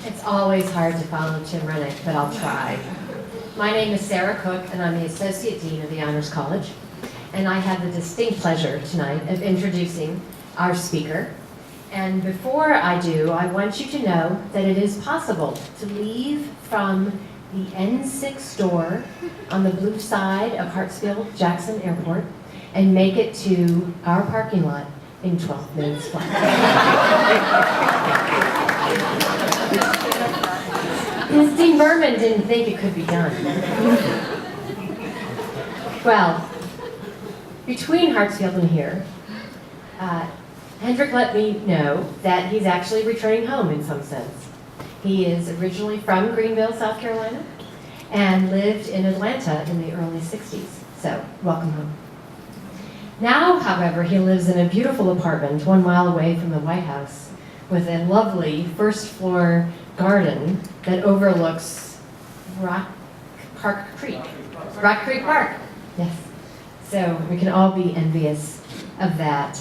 It's always hard to follow Tim Rennick, but I'll try. My name is Sarah Cook, and I'm the Associate Dean of the Honors College. And I have the distinct pleasure tonight of introducing our speaker. And before I do, I want you to know that it is possible to leave from the N6 door on the blue side of Hartsfield-Jackson Airport and make it to our parking lot in 12 minutes flat. Because Dean Berman didn't think it could be done. Well, between Hartsfield and here, Hedrick let me know that he's actually returning home in some sense. He is originally from Greenville, South Carolina, and lived in Atlanta in the early 60s. So, welcome home. Now, however, he lives in a beautiful apartment 1 mile away from the White House with a lovely first-floor garden that overlooks Rock Creek Park. Yes. So we can all be envious of that.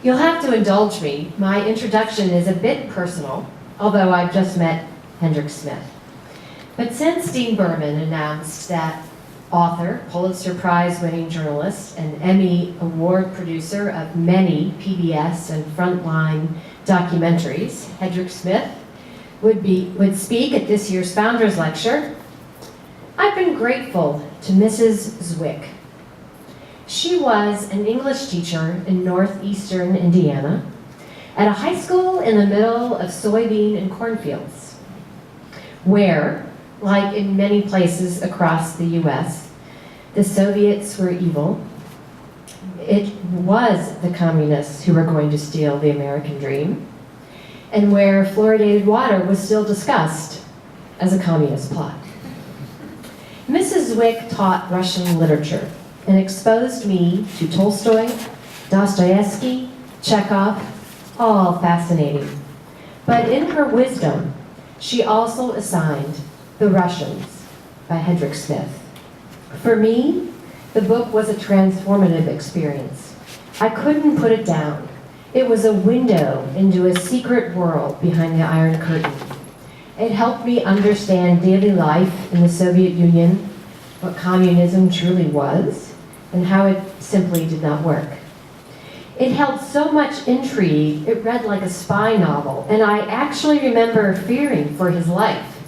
You'll have to indulge me. My introduction is a bit personal, although I've just met Hedrick Smith. But since Dean Berman announced that author, Pulitzer Prize-winning journalist, and Emmy Award producer of many PBS and Frontline documentaries, Hedrick Smith would speak at this year's Founders Lecture, I've been grateful to Mrs. Zwick. She was an English teacher in northeastern Indiana at a high school in the middle of soybean and cornfields, where, like in many places across the US, the Soviets were evil. It was the communists who were going to steal the American dream, and where fluoridated water was still discussed as a communist plot. Mrs. Zwick taught Russian literature and exposed me to Tolstoy, Dostoevsky, Chekhov, all fascinating. But in her wisdom, she also assigned The Russians by Hedrick Smith. For me, the book was a transformative experience. I couldn't put it down. It was a window into a secret world behind the Iron Curtain. It helped me understand daily life in the Soviet Union, what communism truly was, and how it simply did not work. It held so much intrigue, it read like a spy novel, and I actually remember fearing for his life.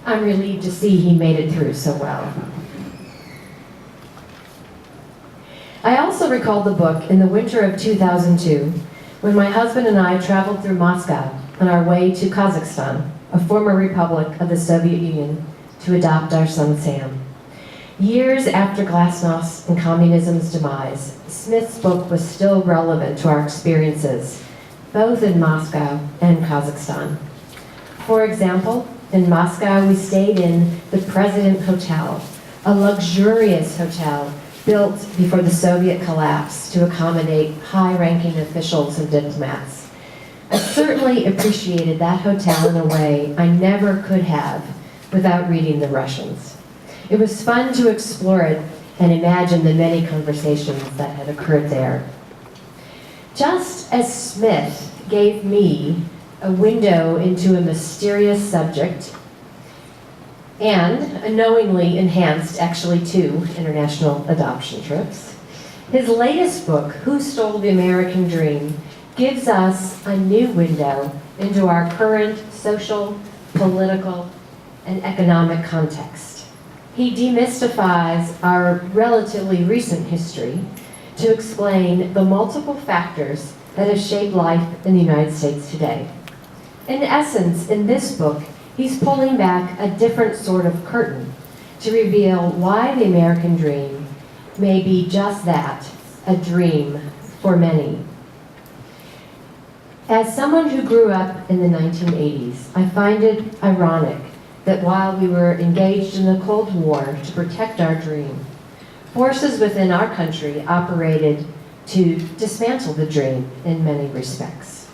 I'm relieved to see he made it through so well. I also recall the book in the winter of 2002, when my husband and I traveled through Moscow on our way to Kazakhstan, a former republic of the Soviet Union, to adopt our son Sam. Years after Glasnost and communism's demise, Smith's book was still relevant to our experiences, both in Moscow and Kazakhstan. For example, in Moscow, we stayed in the President Hotel, a luxurious hotel built before the Soviet collapse to accommodate high-ranking officials and diplomats. I certainly appreciated that hotel in a way I never could have without reading The Russians. It was fun to explore it and imagine the many conversations that had occurred there. Just as Smith gave me a window into a mysterious subject, and unknowingly enhanced actually 2 international adoption trips, his latest book, Who Stole the American Dream, gives us a new window into our current social, political, and economic context. He demystifies our relatively recent history to explain the multiple factors that have shaped life in the United States today. In essence, in this book, he's pulling back a different sort of curtain to reveal why the American dream may be just that, a dream for many. As someone who grew up in the 1980s, I find it ironic that while we were engaged in the Cold War to protect our dream, forces within our country operated to dismantle the dream in many respects.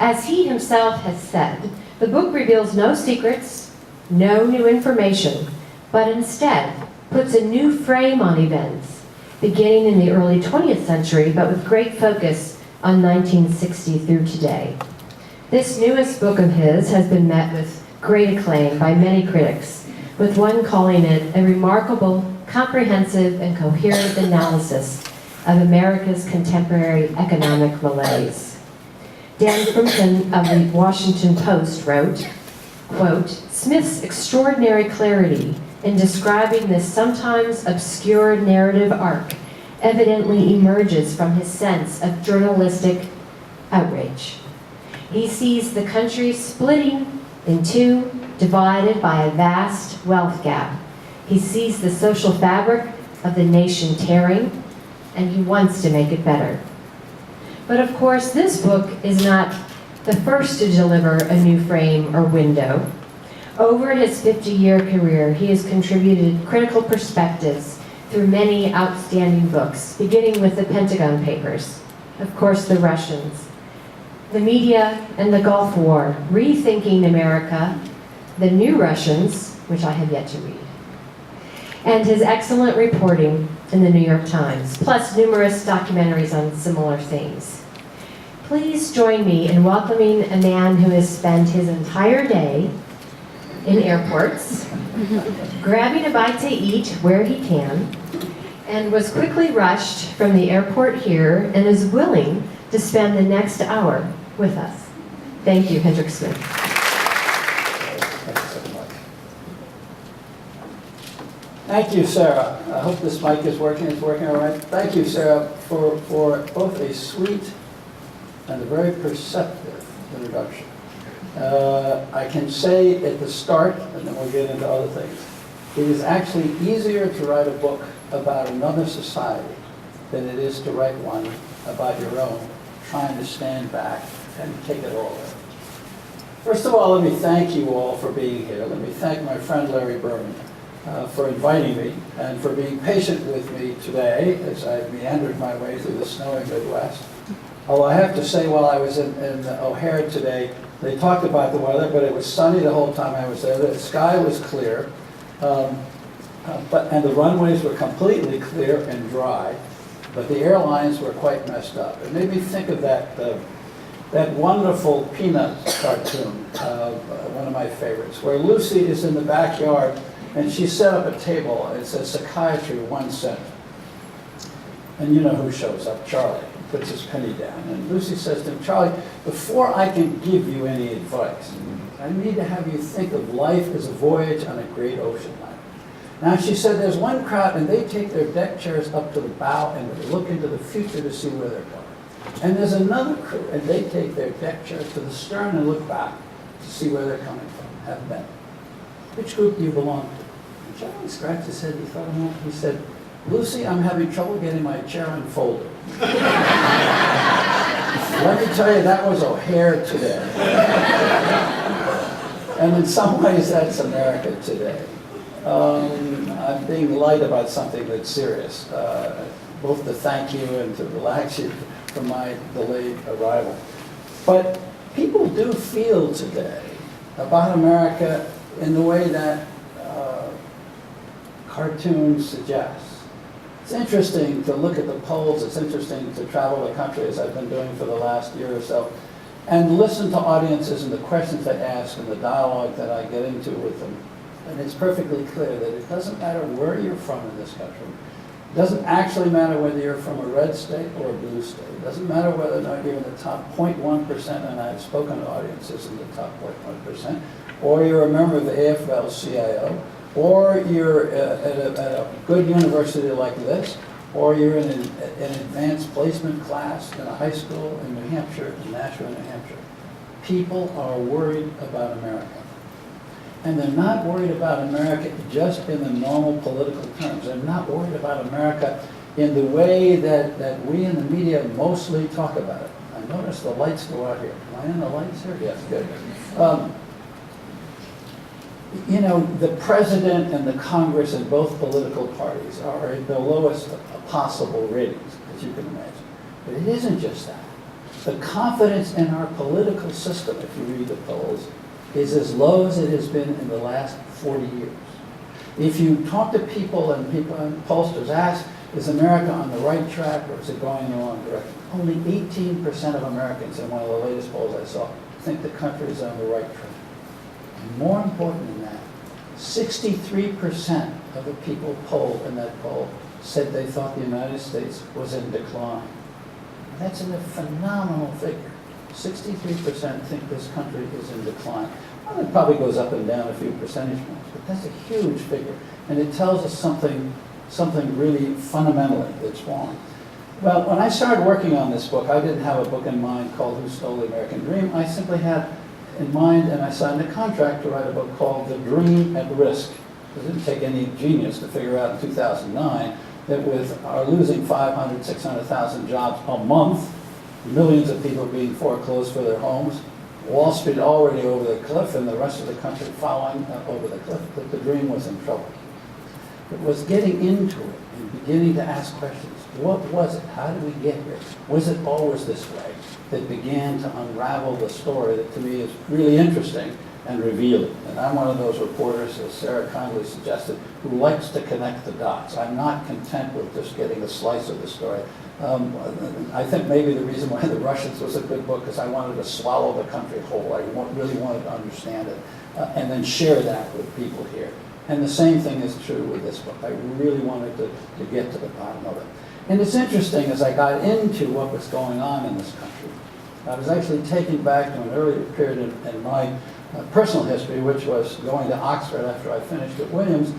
As he himself has said, the book reveals no secrets, no new information, but instead puts a new frame on events, beginning in the early 20th century, but with great focus on 1960 through today. This newest book of his has been met with great acclaim by many critics, with one calling it a remarkable, comprehensive, and coherent analysis of America's contemporary economic malaise. Dan Frumkin of the Washington Post wrote, quote, "Smith's extraordinary clarity in describing this sometimes obscure narrative arc evidently emerges from his sense of journalistic outrage. He sees the country splitting in two, divided by a vast wealth gap. He sees the social fabric of the nation tearing, and he wants to make it better." But of course, this book is not the first to deliver a new frame or window. Over his 50-year career, he has contributed critical perspectives through many outstanding books, beginning with the Pentagon Papers, of course the Russians, the media and the Gulf War, Rethinking America, the New Russians, which I have yet to read, and his excellent reporting in the New York Times, plus numerous documentaries on similar themes. Please join me in welcoming a man who has spent his entire day in airports, grabbing a bite to eat where he can, and was quickly rushed from the airport here and is willing to spend the next hour with us. Thank you, Hedrick Smith. Thank you, Sarah. I hope this mic is working. It's working all right. Thank you, Sarah, for both a sweet and a very perceptive introduction. I can say at the start, and then we'll get into other things, it is actually easier to write a book about another society than it is to write one about your own, trying to stand back and take it all in. First of all, let me thank you all for being here. Let me thank my friend Larry Berman for inviting me and for being patient with me today as I meandered my way through the snowy Midwest. Although I have to say, while I was in O'Hare today, they talked about the weather, but it was sunny the whole time I was there. The sky was clear, and the runways were completely clear and dry, but the airlines were quite messed up. It made me think of that wonderful Peanuts cartoon, one of my favorites, where Lucy is in the backyard and she set up a table and it says psychiatry 1 cent. And you know who shows up? Charlie. Puts his penny down. And Lucy says to him, "Charlie, before I can give you any advice, I need to have you think of life as a voyage on a great ocean liner." Now she said there's one crowd and they take their deck chairs up to the bow and they look into the future to see where they're going. And there's another crew and they take their deck chairs to the stern and look back to see where they're coming from, have been. Which group do you belong to? And Charlie scratched his head, he thought a moment, he said, "Lucy, I'm having trouble getting my chair unfolded." Let me tell you, that was O'Hare today. And in some ways, that's America today. I'm being light about something that's serious, both to thank you and to relax you for my delayed arrival. But people do feel today about America in the way that cartoons suggest. It's interesting to look at the polls. It's interesting to travel the country, as I've been doing for the last year or so, and listen to audiences and the questions they ask and the dialogue that I get into with them. And it's perfectly clear that it doesn't matter where you're from in this country. It doesn't actually matter whether you're from a red state or a blue state. It doesn't matter whether or not you're in the top 0.1%, and I've spoken to audiences in the top 0.1%, or you're a member of the AFL-CIO, or you're at a good university like this, or you're in an advanced placement class in a high school in New Hampshire, in Nashua, New Hampshire. People are worried about America. And they're not worried about America just in the normal political terms. They're not worried about America in the way that we in the media mostly talk about it. I noticed the lights go out here. Am I in the lights here? Yes, good. You know, the president and the Congress and both political parties are at the lowest possible ratings, as you can imagine. But it isn't just that. The confidence in our political system, if you read the polls, is as low as it has been in the last 40 years. If you talk to people and pollsters ask, is America on the right track or is it going in the wrong direction? Only 18% of Americans in one of the latest polls I saw think the country is on the right track. And more important than that, 63% of the people polled in that poll said they thought the United States was in decline. And that's a phenomenal figure. 63% think this country is in decline. Well, it probably goes up and down a few percentage points, but that's a huge figure. And it tells us something really fundamentally that's wrong. Well, when I started working on this book, I didn't have a book in mind called Who Stole the American Dream. I simply had in mind, and I signed a contract to write a book called The Dream at Risk. It didn't take any genius to figure out in 2009 that with our losing 500,000, 600,000 jobs a month, millions of people being foreclosed for their homes, Wall Street already over the cliff, and the rest of the country following over the cliff, that the dream was in trouble. It was getting into it and beginning to ask questions. What was it? How did we get here? Was it always this way? That began to unravel the story that to me is really interesting and revealing. And I'm one of those reporters, as Sarah kindly suggested, who likes to connect the dots. I'm not content with just getting a slice of the story. I think maybe the reason why The Russians was a good book is I wanted to swallow the country whole. I really wanted to understand it and then share that with people here. And the same thing is true with this book. I really wanted to get to the bottom of it. And it's interesting, as I got into what was going on in this country, I was actually taken back to an earlier period in my personal history, which was going to Oxford after I finished at Williams.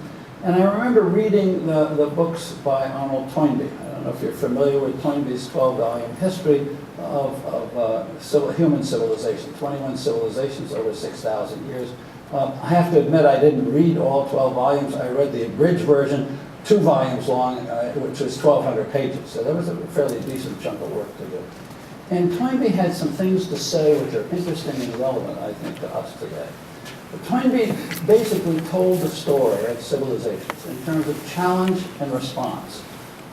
And I remember reading the books by Arnold Toynbee. I don't know if you're familiar with Toynbee's 12-volume history of human civilization, 21 civilizations over 6,000 years. I have to admit I didn't read all 12 volumes. I read the abridged version, 2 volumes long, which was 1,200 pages. So that was a fairly decent chunk of work to do. And Toynbee had some things to say which are interesting and relevant, I think, to us today. But Toynbee basically told the story of civilizations in terms of challenge and response.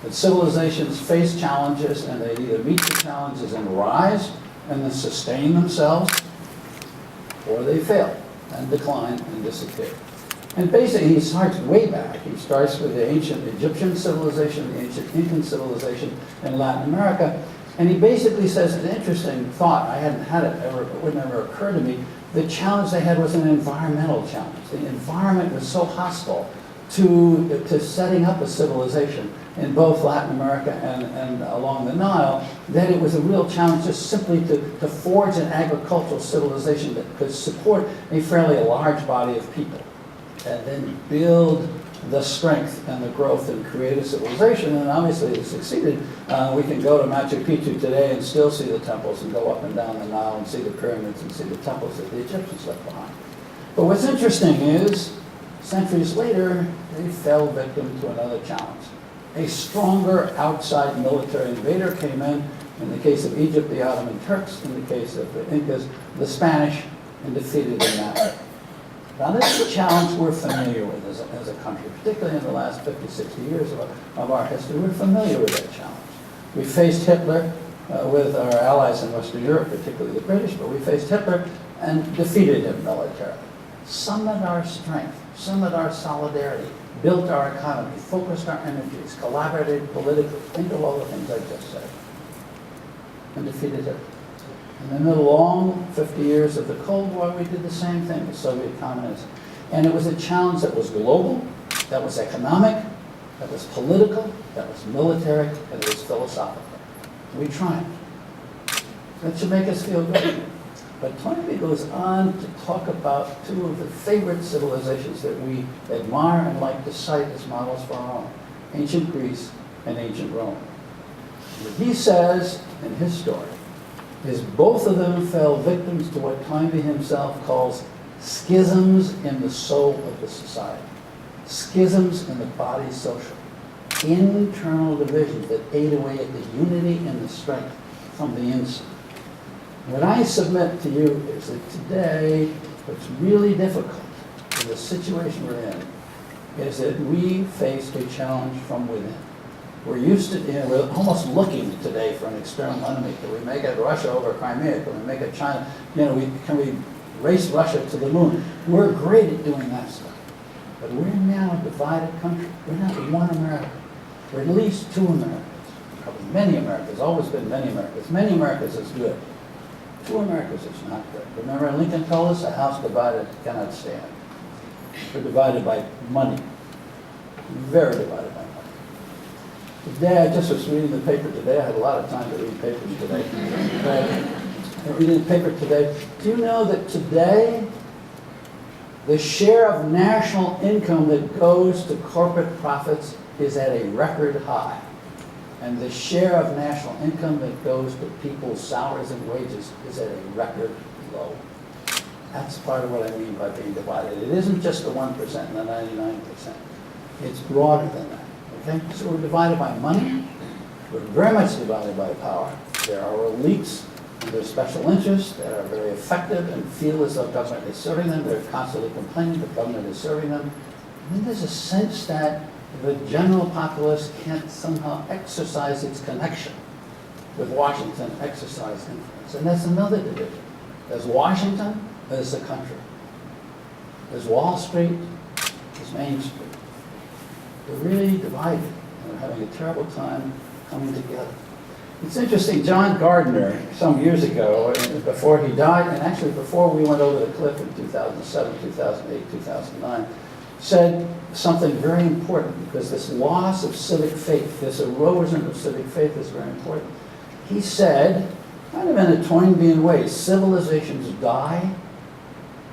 That civilizations face challenges and they either meet the challenges and rise and then sustain themselves, or they fail and decline and disappear. And basically, he starts way back. He starts with the ancient Egyptian civilization, the ancient Incan civilization in Latin America. And he basically says an interesting thought. I hadn't had it ever, it wouldn't ever occur to me. The challenge they had was an environmental challenge. The environment was so hostile to setting up a civilization in both Latin America and along the Nile, that it was a real challenge just simply to forge an agricultural civilization that could support a fairly large body of people, and then build the strength and the growth and create a civilization. And obviously it succeeded. We can go to Machu Picchu today and still see the temples and go up and down the Nile and see the pyramids and see the temples that the Egyptians left behind. But what's interesting is, centuries later, they fell victim to another challenge. A stronger outside military invader came in the case of Egypt, the Ottoman Turks, in the case of the Incas, the Spanish, and defeated them that way. Now this is a challenge we're familiar with as a country, particularly in the last 50, 60 years of our history. We're familiar with that challenge. We faced Hitler with our allies in Western Europe, particularly the British, but we faced Hitler and defeated him militarily. Summoned our strength, summoned our solidarity, built our economy, focused our energies, collaborated politically. Think of all the things I just said. And defeated Hitler. And in the long 50 years of the Cold War, we did the same thing with Soviet communism. And it was a challenge that was global, that was economic, that was political, that was military, and it was philosophical. We triumphed. That should make us feel good. But Toynbee goes on to talk about 2 of the favorite civilizations that we admire and like to cite as models for our own, ancient Greece and ancient Rome. What he says in his story is both of them fell victims to what Toynbee himself calls schisms in the soul of the society, schisms in the body social, internal divisions that ate away at the unity and the strength from the inside. What I submit to you is that today, what's really difficult in the situation we're in is that we face a challenge from within. We're used to, we're almost looking today for an external enemy. Can we make it Russia over Crimea? Can we make it China? Can we race Russia to the moon? We're great at doing that stuff. But we're now a divided country. We're not one America. We're at least 2 Americas. Probably many Americas, always been many Americas. Many Americas is good. Two Americas is not good. Remember Lincoln told us a house divided cannot stand. We're divided by money. Very divided by money. Today, I just was reading the paper today. I had a lot of time to read papers today. Reading the paper today. Do you know that today, the share of national income that goes to corporate profits is at a record high? And the share of national income that goes to people's salaries and wages is at a record low. That's part of what I mean by being divided. It isn't just the 1% and the 99%. It's broader than that, okay? So we're divided by money. We're very much divided by power. There are elites and their special interests that are very effective and feel as though government is serving them. They're constantly complaining that government is serving them. And then there's a sense that the general populace can't somehow exercise its connection with Washington, exercise influence. And that's another division. There's Washington, there's the country. There's Wall Street, there's Main Street. They're really divided, and they're having a terrible time coming together. It's interesting, John Gardner, some years ago, before he died, and actually before we went over the cliff in 2007, 2008, 2009, said something very important, because this loss of civic faith, this erosion of civic faith is very important. He said, kind of in a Toynbean way, civilizations die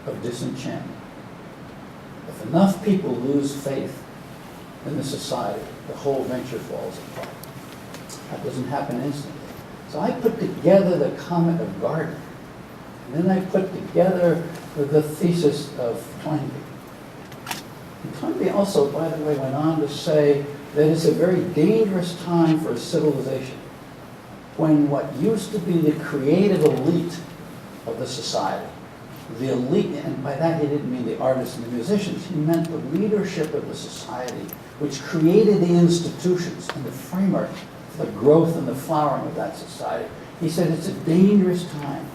of disenchantment. If enough people lose faith in the society, the whole venture falls apart. That doesn't happen instantly. So I put together the comment of Gardner, and then I put together the thesis of Toynbee. And Toynbee also, by the way, went on to say that it's a very dangerous time for a civilization when what used to be the creative elite of the society, the elite, and by that he didn't mean the artists and the musicians, he meant the leadership of the society, which created the institutions and the framework for the growth and the flowering of that society. He said it's a dangerous time,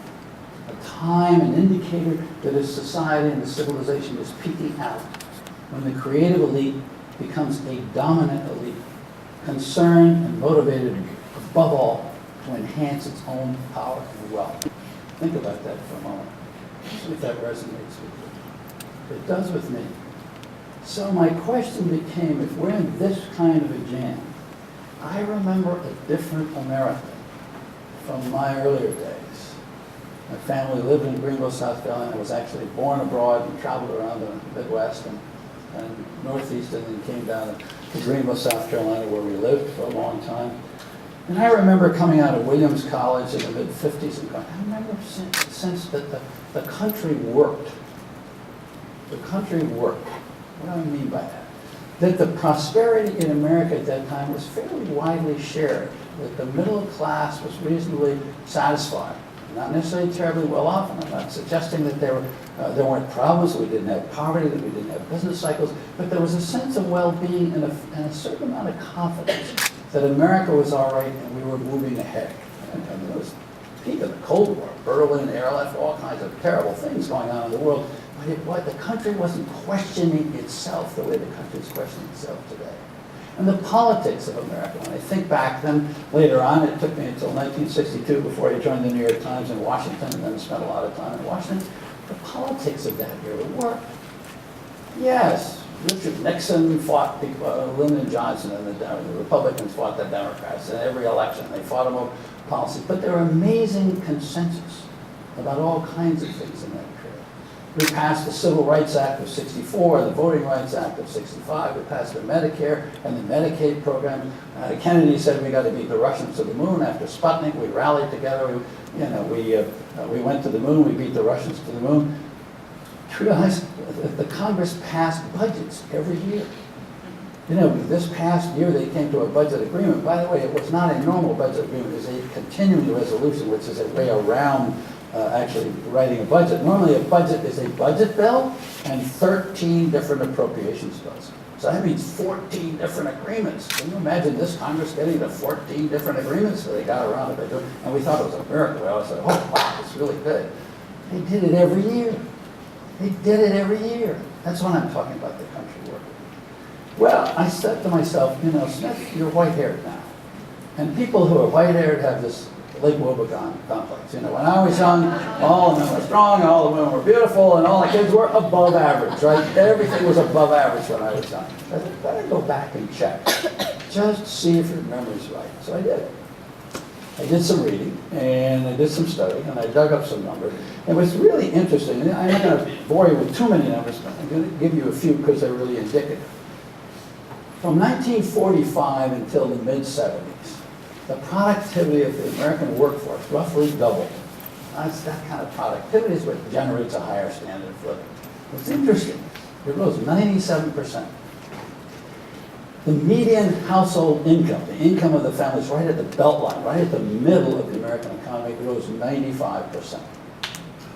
an indicator that a society and a civilization is peaking out when the creative elite becomes a dominant elite, concerned and motivated above all to enhance its own power and wealth. Think about that for a moment. See if that resonates with you. It does with me. So my question became, if we're in this kind of a jam, I remember a different America from my earlier days. My family lived in Greenville, South Carolina. I was actually born abroad and traveled around the Midwest and Northeast, and then came down to Greenville, South Carolina, where we lived for a long time. And I remember coming out of Williams College in the mid-50s and going, I remember the sense that the country worked. The country worked. What do I mean by that? That the prosperity in America at that time was fairly widely shared, that the middle class was reasonably satisfied. Not necessarily terribly well off, and I'm not suggesting that there weren't problems, that we didn't have poverty, that we didn't have business cycles, but there was a sense of well-being and a certain amount of confidence that America was all right and we were moving ahead. And there was the peak of the Cold War, Berlin, airlift, all kinds of terrible things going on in the world, but the country wasn't questioning itself the way the country is questioning itself today. And the politics of America, when I think back then, later on, it took me until 1962 before I joined the New York Times in Washington, and then spent a lot of time in Washington. The politics of that era were, yes, Richard Nixon fought Lyndon Johnson, and the Republicans fought the Democrats in every election. They fought them over policy. But there were amazing consensus about all kinds of things in that period. We passed the Civil Rights Act of '64, the Voting Rights Act of '65. We passed the Medicare and the Medicaid program. Kennedy said we got to beat the Russians to the moon. After Sputnik, we rallied together. We went to the moon. We beat the Russians to the moon. You realize the Congress passed budgets every year. You know, this past year they came to a budget agreement. By the way, it was not a normal budget agreement. It was a continuing resolution, which is a way around actually writing a budget. Normally a budget is a budget bill and 13 different appropriations bills. So that means 14 different agreements. Can you imagine this Congress getting to 14 different agreements? So they got around it, and we thought it was a miracle. We all said, oh wow, it's really good. They did it every year. They did it every year. That's when I'm talking about the country working. Well, I said to myself, you know, Smith, you're white-haired now. And people who are white-haired have this Lake Wobegon complex. You know, when I was young, all the men were strong, and all the women were beautiful, and all the kids were above average, right? Everything was above average when I was young. I said, better go back and check, just see if your memory's right. So I did. I did some reading, and I did some study, and I dug up some numbers. It was really interesting. I'm not going to bore you with too many numbers, but I'm going to give you a few because they're really indicative. From 1945 until the mid-70s, the productivity of the American workforce roughly doubled. That's that kind of productivity is what generates a higher standard of living. It's interesting. It rose 97%. The median household income, the income of the families right at the belt line, right at the middle of the American economy, rose 95%.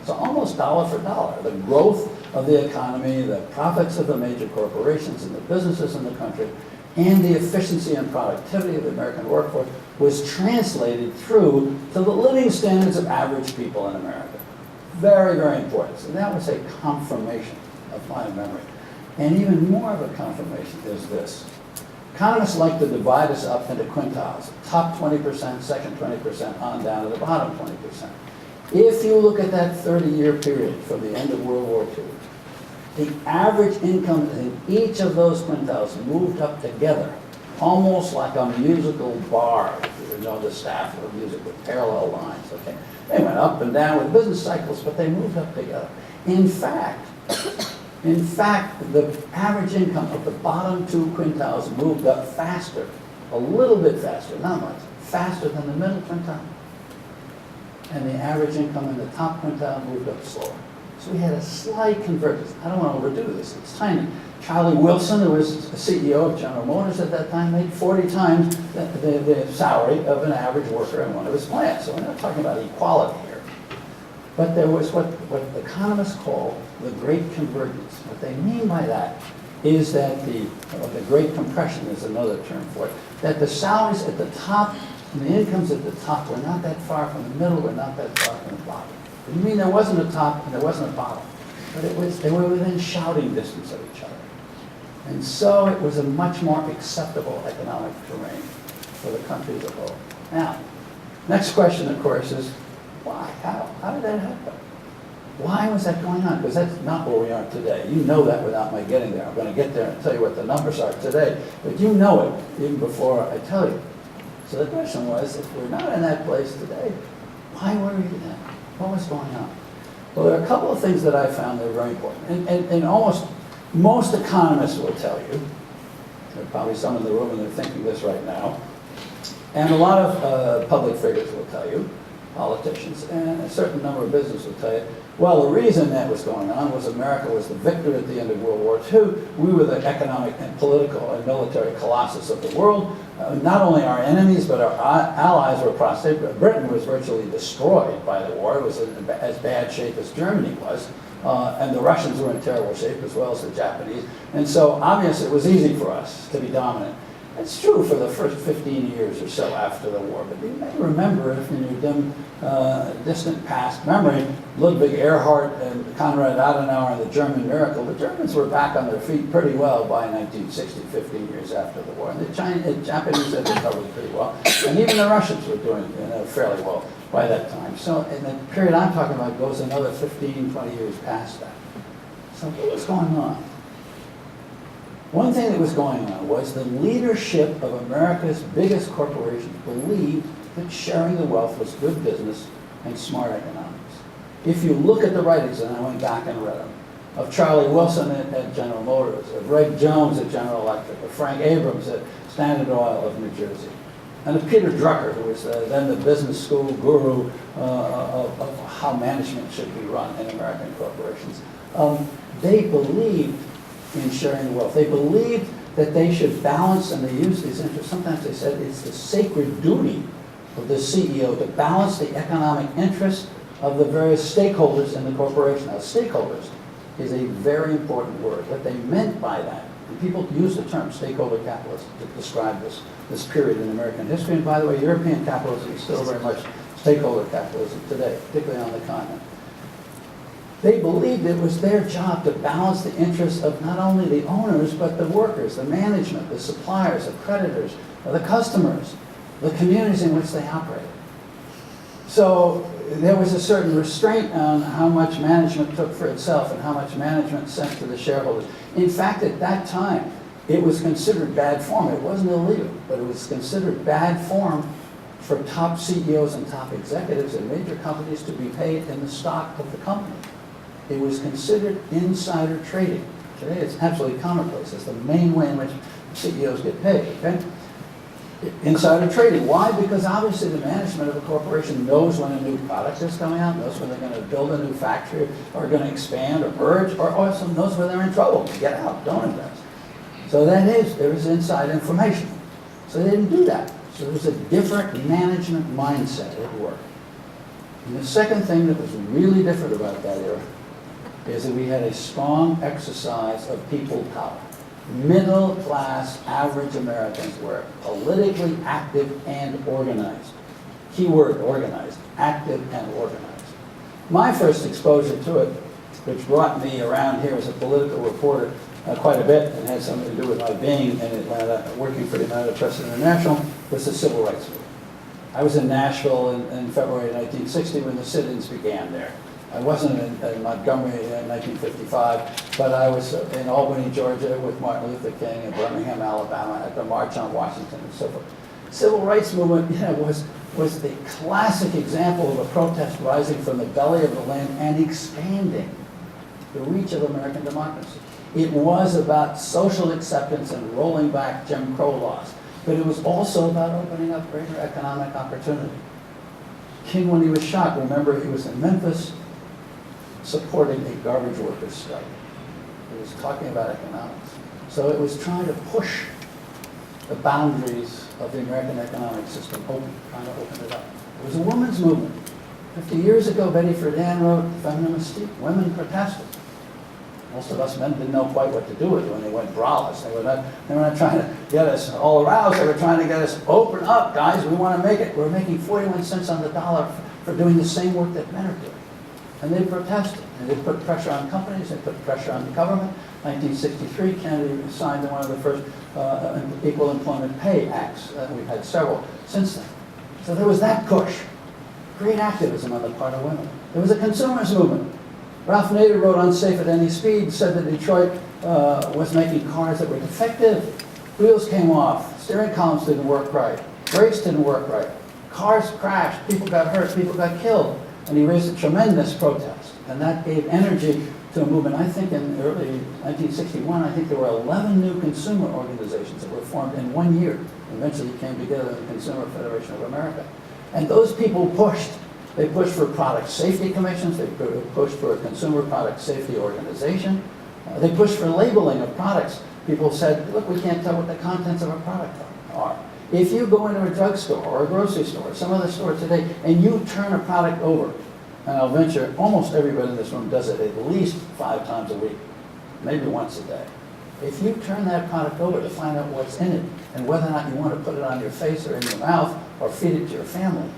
So almost dollar for dollar. The growth of the economy, the profits of the major corporations and the businesses in the country, and the efficiency and productivity of the American workforce was translated through to the living standards of average people in America. Very, very important. So that was a confirmation of my memory. And even more of a confirmation is this. Economists like to divide us up into quintiles. Top 20%, second 20%, on down to the bottom 20%. If you look at that 30-year period from the end of World War II, the average income in each of those quintiles moved up together, almost like a musical bar, if you know the staff of music with parallel lines, okay? They went up and down with business cycles, but they moved up together. In fact, the average income of the bottom two quintiles moved up faster, a little bit faster, not much, faster than the middle quintile. And the average income in the top quintile moved up slower. So we had a slight convergence. I don't want to overdo this, it's tiny. Charlie Wilson, who was the CEO of General Motors at that time, made 40 times the salary of an average worker in one of his plants. So we're not talking about equality here. But there was what economists call the Great Convergence. What they mean by that is that the Great Compression is another term for it, that the salaries at the top and the incomes at the top were not that far from the middle, were not that far from the bottom. It didn't mean there wasn't a top and there wasn't a bottom, but they were within shouting distance of each other. And so it was a much more acceptable economic terrain for the country as a whole. Now, next question, of course, is why? How did that happen? Why was that going on? Because that's not where we are today. You know that without my getting there. I'm going to get there and tell you what the numbers are today, but you know it even before I tell you. So the question was, if we're not in that place today, why were we then? What was going on? Well, there are a couple of things that I found that are very important. And almost most economists will tell you, there are probably some in the room and they're thinking this right now, and a lot of public figures will tell you, politicians, and a certain number of businesses will tell you, well, the reason that was going on was America was the victor at the end of World War II. We were the economic and political and military colossus of the world. Not only our enemies, but our allies were prostrate. Britain was virtually destroyed by the war. It was in as bad shape as Germany was. And the Russians were in terrible shape, as well as the Japanese. And so, obviously, it was easy for us to be dominant. It's true for the first 15 years or so after the war, but you may remember, if in your dim, distant past memory, Ludwig Erhard and Konrad Adenauer and the German miracle. The Germans were back on their feet pretty well by 1960, 15 years after the war. And the Japanese had recovered pretty well. And even the Russians were doing fairly well by that time. So, and the period I'm talking about goes another 15, 20 years past that. So what was going on? One thing that was going on was the leadership of America's biggest corporations believed that sharing the wealth was good business and smart economics. If you look at the writings, and I went back and read them, of Charlie Wilson at General Motors, of Red Jones at General Electric, of Frank Abrams at Standard Oil of New Jersey, and of Peter Drucker, who was then the business school guru of how management should be run in American corporations, they believed in sharing wealth. They believed that they should balance, and they used these interests. Sometimes they said it's the sacred duty of the CEO to balance the economic interest of the various stakeholders in the corporation. Now, stakeholders is a very important word. What they meant by that, and people use the term stakeholder capitalism to describe this period in American history. And by the way, European capitalism is still very much stakeholder capitalism today, particularly on the continent. They believed it was their job to balance the interests of not only the owners, but the workers, the management, the suppliers, the creditors, the customers, the communities in which they operated. So there was a certain restraint on how much management took for itself and how much management sent to the shareholders. In fact, at that time, it was considered bad form. It wasn't illegal, but it was considered bad form for top CEOs and top executives in major companies to be paid in the stock of the company. It was considered insider trading. Today it's absolutely commonplace. It's the main way in which CEOs get paid, okay? Insider trading. Why? Because obviously the management of a corporation knows when a new product is coming out, knows when they're going to build a new factory, or going to expand or merge, or also knows when they're in trouble. Get out, don't invest. So there is inside information. So they didn't do that. So there was a different management mindset at work. And the second thing that was really different about that era is that we had a strong exercise of people power. Middle class, average Americans were politically active and organized. Keyword organized, active and organized. My first exposure to it, which brought me around here as a political reporter quite a bit and had something to do with my being in Atlanta, working for the United Press International, was the Civil Rights Movement. I was in Nashville in February 1960 when the sit-ins began there. I wasn't in Montgomery in 1955, but I was in Albany, Georgia with Martin Luther King, and Birmingham, Alabama at the March on Washington and so forth. Civil rights movement was the classic example of a protest rising from the belly of the land and expanding the reach of American democracy. It was about social acceptance and rolling back Jim Crow laws, but it was also about opening up greater economic opportunity. King, when he was shot, remember he was in Memphis supporting a garbage workers' strike. He was talking about economics. So it was trying to push the boundaries of the American economic system open, trying to open it up. It was a women's movement. 50 years ago, Betty Friedan wrote Feminine Mystique. Women protested. Most of us men didn't know quite what to do with it when they went braless. They were not trying to get us all aroused. They were trying to get us open up, guys. We want to make it. We're making 41 cents on the dollar for doing the same work that men are doing. And they protested. And they put pressure on companies. They put pressure on the government. 1963, Kennedy signed one of the first Equal Employment Pay Acts. We've had several since then. So there was that push. Great activism on the part of women. There was a consumers movement. Ralph Nader wrote Unsafe at Any Speed, said that Detroit was making cars that were defective. Wheels came off, steering columns didn't work right, brakes didn't work right, cars crashed, people got hurt, people got killed. And he raised a tremendous protest. And that gave energy to a movement. I think in early 1961, I think there were 11 new consumer organizations that were formed in 1 year. Eventually came together in the Consumer Federation of America. And those people pushed. They pushed for product safety commissions. They pushed for a consumer product safety organization. They pushed for labeling of products. People said, look, we can't tell what the contents of a product are. If you go into a drugstore or a grocery store or some other store today and you turn a product over, and I'll venture almost everybody in this room does it at least 5 times a week, maybe once a day. If you turn that product over to find out what's in it and whether or not you want to put it on your face or in your mouth or feed it to your family,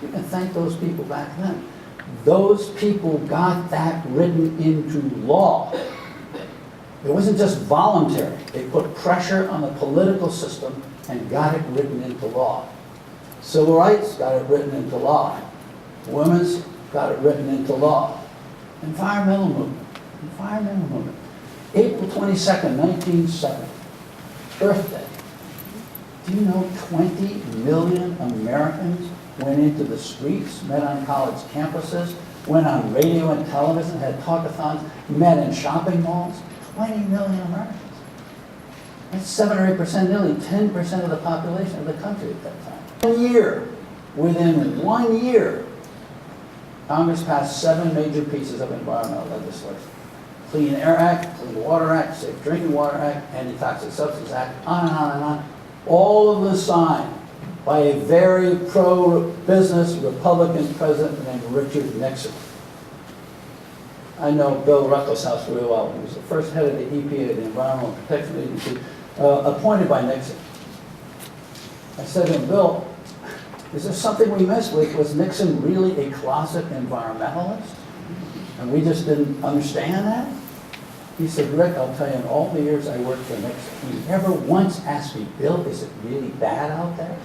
you can thank those people back then. Those people got that written into law. It wasn't just voluntary. They put pressure on the political system and got it written into law. Civil rights got it written into law. Women's got it written into law. Environmental movement. Environmental movement. April 22nd, 1970. Earth Day. Do you know 20 million Americans went into the streets, met on college campuses, went on radio and television, had talkathons, met in shopping malls? 20 million Americans. That's 7 or 8%, nearly 10% of the population of the country at that time. 1 year, within 1 year, Congress passed 7 major pieces of environmental legislation. Clean Air Act, Clean Water Act, Safe Drinking Water Act, Anti-Toxic Substance Act, on and on and on. All of them signed by a very pro-business Republican president named Richard Nixon. I know Bill Ruckelshaus really well. He was the first head of the EPA, the Environmental Protection Agency, appointed by Nixon. I said to him, Bill, is there something we missed? Was Nixon really a closet environmentalist? And we just didn't understand that? He said, Rick, I'll tell you, in all the years I worked for Nixon, he never once asked me, Bill, is it really bad out there?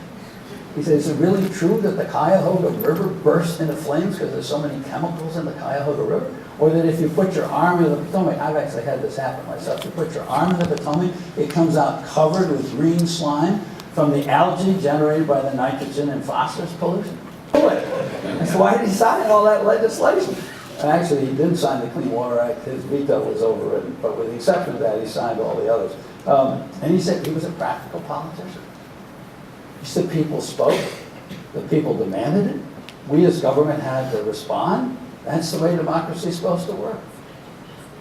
He said, is it really true that the Cuyahoga River bursts into flames because there's so many chemicals in the Cuyahoga River? Or that if you put your arm in the Potomac, I've actually had this happen myself, you put your arm in the Potomac, it comes out covered with green slime from the algae generated by the nitrogen and phosphorus pollution? So why did he sign all that legislation? And actually, he didn't sign the Clean Water Act. His veto was overridden. But with the exception of that, he signed all the others. And he said he was a practical politician. He said people spoke. The people demanded it. We as government had to respond. That's the way democracy is supposed to work.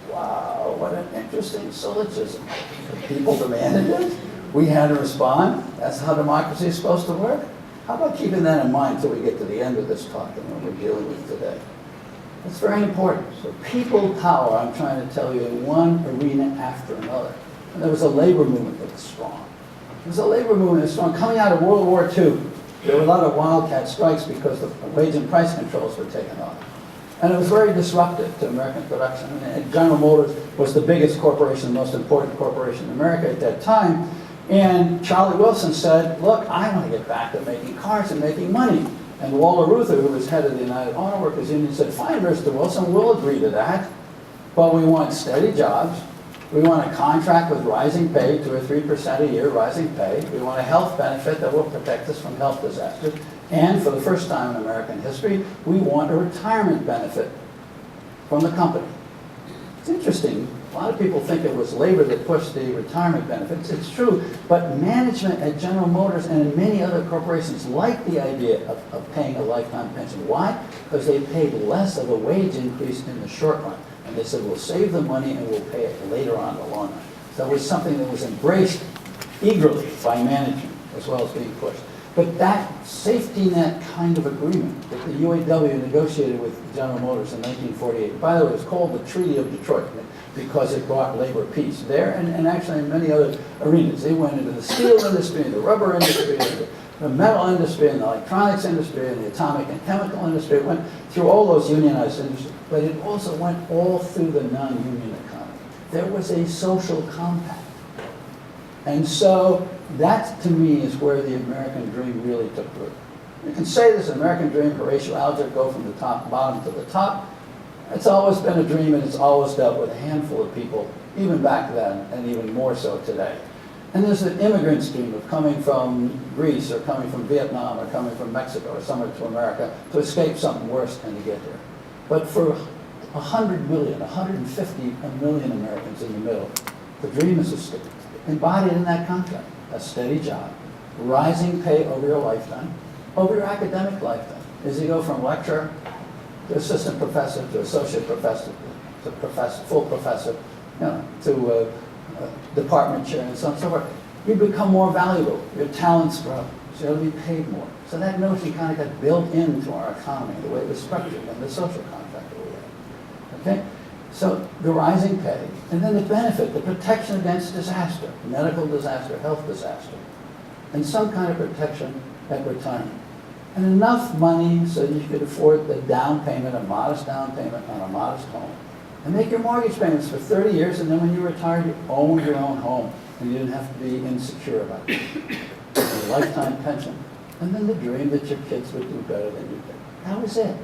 Wow, what an interesting syllogism. The people demanded it. We had to respond. That's how democracy is supposed to work. How about keeping that in mind until we get to the end of this talk and what we're dealing with today? It's very important. So people power, I'm trying to tell you, in one arena after another. And there was a labor movement that was strong. There was a labor movement that was strong. Coming out of World War II, there were a lot of wildcat strikes because the wage and price controls were taken off. And it was very disruptive to American production. And General Motors was the biggest corporation, the most important corporation in America at that time. And Charlie Wilson said, look, I want to get back to making cars and making money. And Walter Reuther, who was head of the United Auto Workers Union, said, fine, Mr. Wilson, we'll agree to that. But we want steady jobs. We want a contract with rising pay, 2 or 3% a year, rising pay. We want a health benefit that will protect us from health disasters. And for the first time in American history, we want a retirement benefit from the company. It's interesting. A lot of people think it was labor that pushed the retirement benefits. It's true, but management at General Motors and in many other corporations liked the idea of paying a lifetime pension. Why? Because they paid less of a wage increase in the short run. And they said, we'll save the money and we'll pay it later on in the long run. So it was something that was embraced eagerly by management as well as being pushed. But that safety net kind of agreement that the UAW negotiated with General Motors in 1948, by the way, it was called the Treaty of Detroit because it brought labor peace there and actually in many other arenas. They went into the steel industry, the rubber industry, the metal industry, and the electronics industry, and the atomic and chemical industry. It went through all those unionized industries, but it also went all through the non-union economy. There was a social compact. And so that, to me, is where the American dream really took root. You can say this American dream, Horatio Alger, go from the bottom to the top. It's always been a dream, and it's always dealt with a handful of people, even back then, and even more so today. And there's an immigrant stream of coming from Greece, or coming from Vietnam, or coming from Mexico, or somewhere to America, to escape something worse and to get there. But for 100 million, 150 million Americans in the middle, the dream is embodied in that contract. A steady job, rising pay over your lifetime, over your academic lifetime. As you go from lecturer to assistant professor to associate professor to professor, full professor, you know, to department chair and so on and so forth, you become more valuable. Your talents grow, so you'll be paid more. So that notion kind of got built into our economy, the way it was structured, and the social contract that we have. Okay? So the rising pay, and then the benefit, the protection against disaster, medical disaster, health disaster, and some kind of protection at retirement. And enough money so that you could afford the down payment, a modest down payment on a modest home. And make your mortgage payments for 30 years, and then when you retire, you own your own home, and you didn't have to be insecure about it. A lifetime pension. And then the dream that your kids would do better than you did. That was it.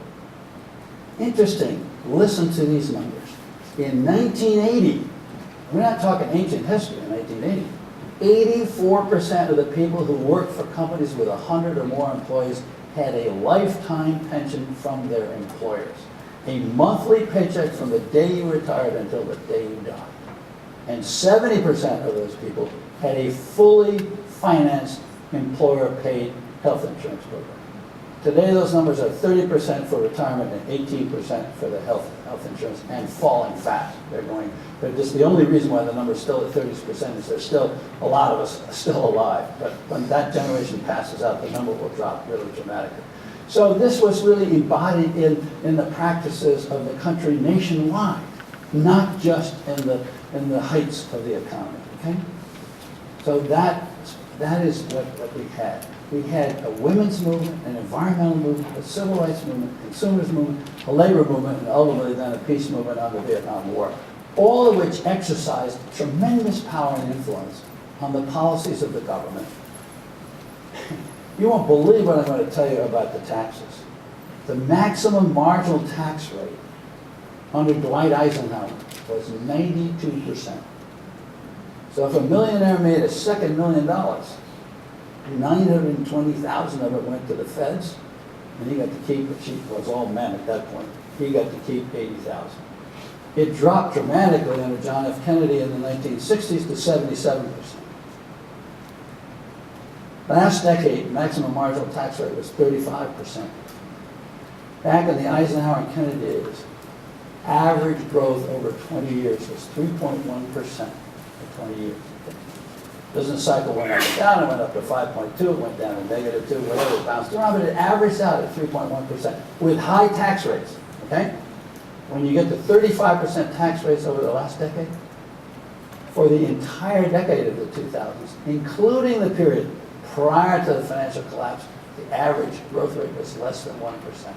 Interesting. Listen to these numbers. In 1980, we're not talking ancient history in 1980, 84% of the people who worked for companies with 100 or more employees had a lifetime pension from their employers. A monthly paycheck from the day you retired until the day you died. And 70% of those people had a fully financed employer-paid health insurance program. Today, those numbers are 30% for retirement and 18% for the health insurance, and falling fast. They're just the only reason why the number is still at 30% is there's still a lot of us still alive. But when that generation passes out, the number will drop really dramatically. So this was really embodied in the practices of the country nationwide, not just in the heights of the economy. Okay? So that is what we had. We had a women's movement, an environmental movement, a civil rights movement, a consumers movement, a labor movement, and ultimately then a peace movement on the Vietnam War, all of which exercised tremendous power and influence on the policies of the government. You won't believe what I'm going to tell you about the taxes. The maximum marginal tax rate under Dwight Eisenhower was 92%. So if a millionaire made a second $1 million, 920,000 of it went to the feds, and he got to keep, it was all men at that point, he got to keep 80,000. It dropped dramatically under John F. Kennedy in the 1960s to 77%. Last decade, maximum marginal tax rate was 35%. Back in the Eisenhower and Kennedy days, average growth over 20 years was 3.1% for 20 years. Business cycle went up and down, it went up to 5.2, it went down to -2, whatever, it bounced around, but it averaged out at 3.1% with high tax rates, okay? When you get to 35% tax rates over the last decade, for the entire decade of the 2000s, including the period prior to the financial collapse, the average growth rate was less than 1%.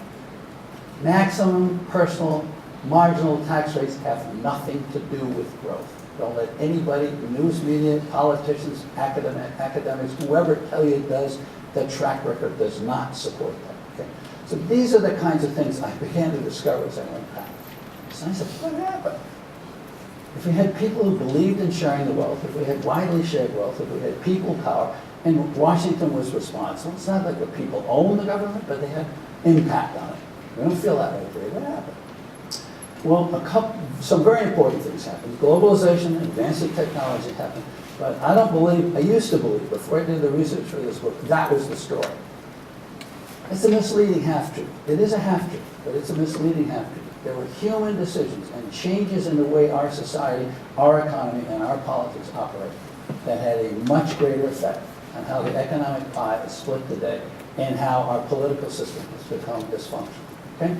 Maximum personal marginal tax rates have nothing to do with growth. Don't let anybody, news media, politicians, academics, whoever tell you it does. The track record does not support that. Okay? So these are the kinds of things I began to discover as I went back. So I said, what happened? If we had people who believed in sharing the wealth, if we had widely shared wealth, if we had people power, and Washington was responsible, it's not like the people own the government, but they had impact on it. We don't feel that way today. What happened? Well, some very important things happened. Globalization, advancing technology happened. But I don't believe, I used to believe, before I did the research for this book, that was the story. It's a misleading half-truth. It is a half-truth, but it's a misleading half-truth. There were human decisions and changes in the way our society, our economy, and our politics operate that had a much greater effect on how the economic pie is split today and how our political system has become dysfunctional. Okay?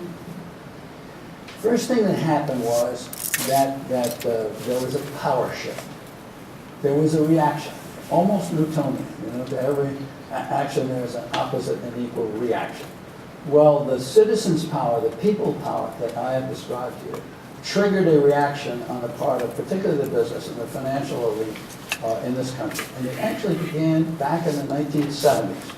First thing that happened was that there was a power shift. There was a reaction, almost Newtonian. You know, to every action there is an opposite and equal reaction. Well, the citizens' power, the people power that I have described here, triggered a reaction on the part of particularly the business and the financial elite in this country. And it actually began back in the 1970s.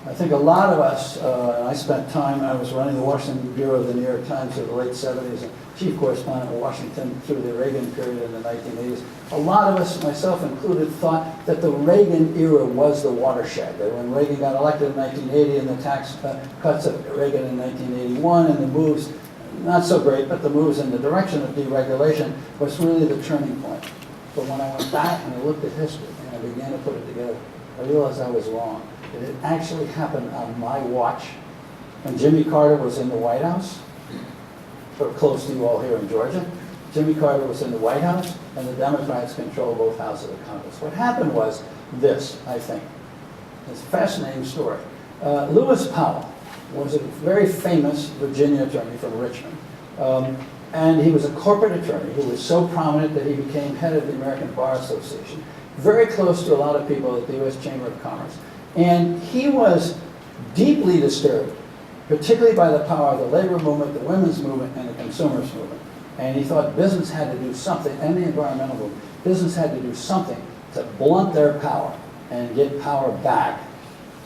I think a lot of us, and I spent time, I was running the Washington Bureau of the New York Times in the late 70s, and chief correspondent in Washington through the Reagan period in the 1980s. A lot of us, myself included, thought that the Reagan era was the watershed. That when Reagan got elected in 1980 and the tax cuts of Reagan in 1981 and the moves, not so great, but the moves in the direction of deregulation was really the turning point. But when I went back and I looked at history and I began to put it together, I realized I was wrong. It had actually happened on my watch when Jimmy Carter was in the White House, or close to you all here in Georgia. Jimmy Carter was in the White House, and the Democrats control both houses of Congress. What happened was this, I think. It's a fascinating story. Lewis Powell was a very famous Virginia attorney from Richmond. And he was a corporate attorney who was so prominent that he became head of the American Bar Association, very close to a lot of people at the U.S. Chamber of Commerce. And he was deeply disturbed, particularly by the power of the labor movement, the women's movement, and the consumers movement. And he thought business had to do something, and the environmental movement, business had to do something to blunt their power and get power back.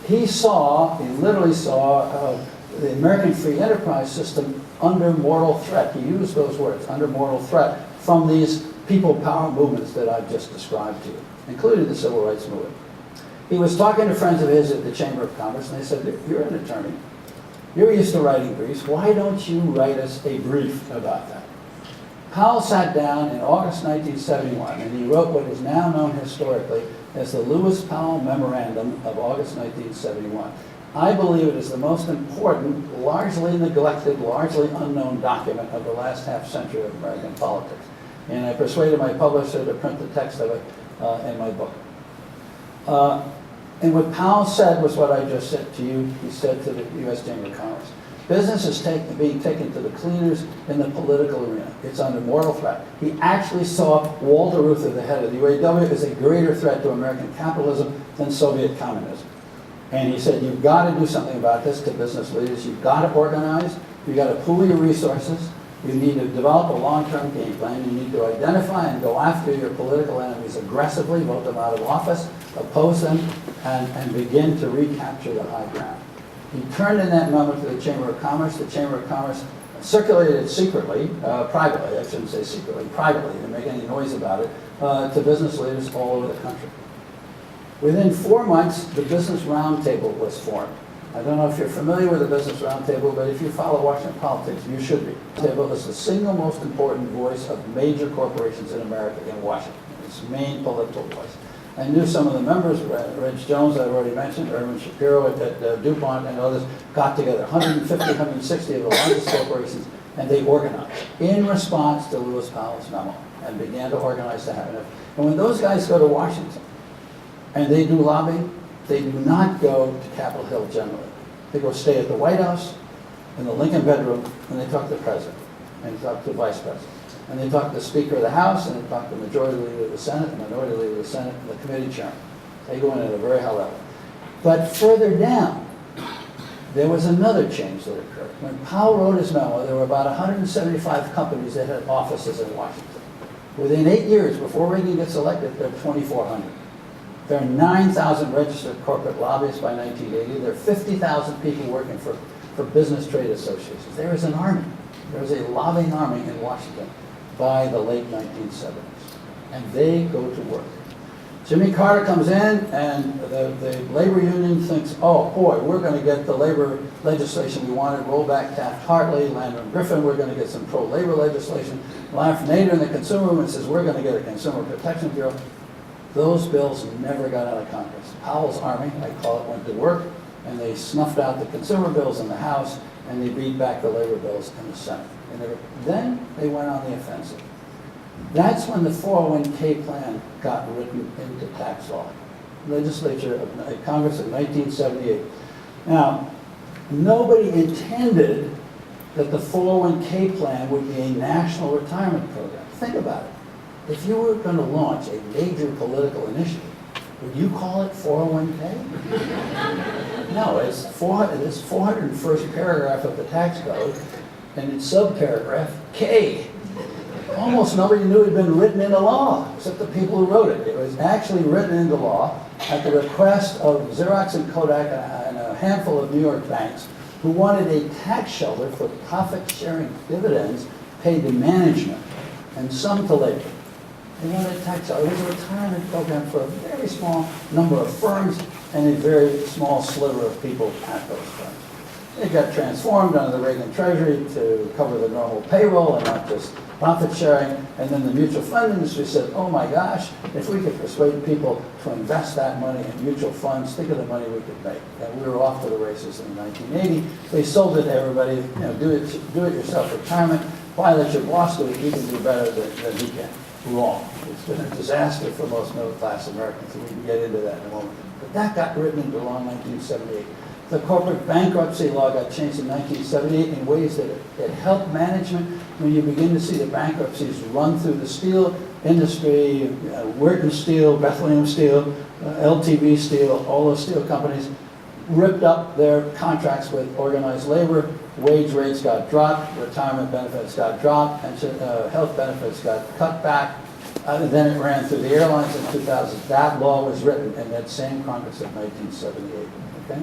He literally saw the American free enterprise system under mortal threat. He used those words, under mortal threat, from these people power movements that I've just described to you, including the civil rights movement. He was talking to friends of his at the Chamber of Commerce, and they said, you're an attorney. You're used to writing briefs. Why don't you write us a brief about that? Powell sat down in August 1971, and he wrote what is now known historically as the Lewis Powell Memorandum of August 1971. I believe it is the most important, largely neglected, largely unknown document of the last half century of American politics. And I persuaded my publisher to print the text of it in my book. And what Powell said was what I just said to you. He said to the U.S. Chamber of Commerce. Business is being taken to the cleaners in the political arena. It's under mortal threat. He actually saw Walter Reuther, the head of the UAW, as a greater threat to American capitalism than Soviet communism. And he said, you've got to do something about this to business leaders. You've got to organize. You've got to pool your resources. You need to develop a long-term game plan. You need to identify and go after your political enemies aggressively, vote them out of office, oppose them, and begin to recapture the high ground. He turned in that memo to the Chamber of Commerce. The Chamber of Commerce circulated it secretly, privately, I shouldn't say secretly, privately, didn't make any noise about it, to business leaders all over the country. Within 4 months, the Business Roundtable was formed. I don't know if you're familiar with the Business Roundtable, but if you follow Washington politics, you should be. The table is the single most important voice of major corporations in America in Washington. It's the main political voice. I knew some of the members, Reg Jones, I've already mentioned, Erwin Shapiro at DuPont and others, got together, 150, 160 of the largest corporations, and they organized in response to Lewis Powell's memo and began to organize to have enough. And when those guys go to Washington and they do lobbying, they do not go to Capitol Hill generally. They go stay at the White House, in the Lincoln bedroom, and they talk to the president, and they talk to the vice president. And they talk to the Speaker of the House, and they talk to the Majority Leader of the Senate, the Minority Leader of the Senate, and the committee chairman. They go in at a very high level. But further down, there was another change that occurred. When Powell wrote his memo, there were about 175 companies that had offices in Washington. Within 8 years, before Reagan gets elected, there are 2,400. There are 9,000 registered corporate lobbyists by 1980. There are 50,000 people working for business trade associations. There is an army. There is a lobbying army in Washington by the late 1970s. And they go to work. Jimmy Carter comes in, and the labor union thinks, oh boy, we're going to get the labor legislation we wanted, roll back Taft-Hartley, Landon Griffin, we're going to get some pro-labor legislation. Lafayette Nader in the consumer movement says, we're going to get a Consumer Protection Bureau. Those bills never got out of Congress. Powell's army, I call it, went to work, and they snuffed out the consumer bills in the House, and they beat back the labor bills in the Senate. And then they went on the offensive. That's when the 401k plan got written into tax law. Legislature of Congress in 1978. Now, nobody intended that the 401k plan would be a national retirement program. Think about it. If you were going to launch a major political initiative, would you call it 401k? No, it's this 401st paragraph of the tax code, and in subparagraph K. Almost nobody knew it had been written into law, except the people who wrote it. It was actually written into law at the request of Xerox and Kodak and a handful of New York banks who wanted a tax shelter for profit-sharing dividends paid to management and some to labor. They wanted a tax shelter. It was a retirement program for a very small number of firms and a very small sliver of people at those firms. It got transformed under the Reagan Treasury to cover the normal payroll and not just profit sharing. And then the mutual fund industry said, oh my gosh, if we could persuade people to invest that money in mutual funds, think of the money we could make. And we were off to the races in 1980. They sold it to everybody, do it yourself retirement. Why let your boss do it? You can do better than he can. Wrong. It's been a disaster for most middle-class Americans, and we can get into that in a moment. But that got written into law in 1978. The corporate bankruptcy law got changed in 1978 in ways that it helped management. When you begin to see the bankruptcies run through the steel industry, Wharton Steel, Bethlehem Steel, LTV Steel, all those steel companies ripped up their contracts with organized labor. Wage rates got dropped, retirement benefits got dropped, and health benefits got cut back. Then it ran through the airlines in 2000. That law was written in that same Congress of 1978. Okay?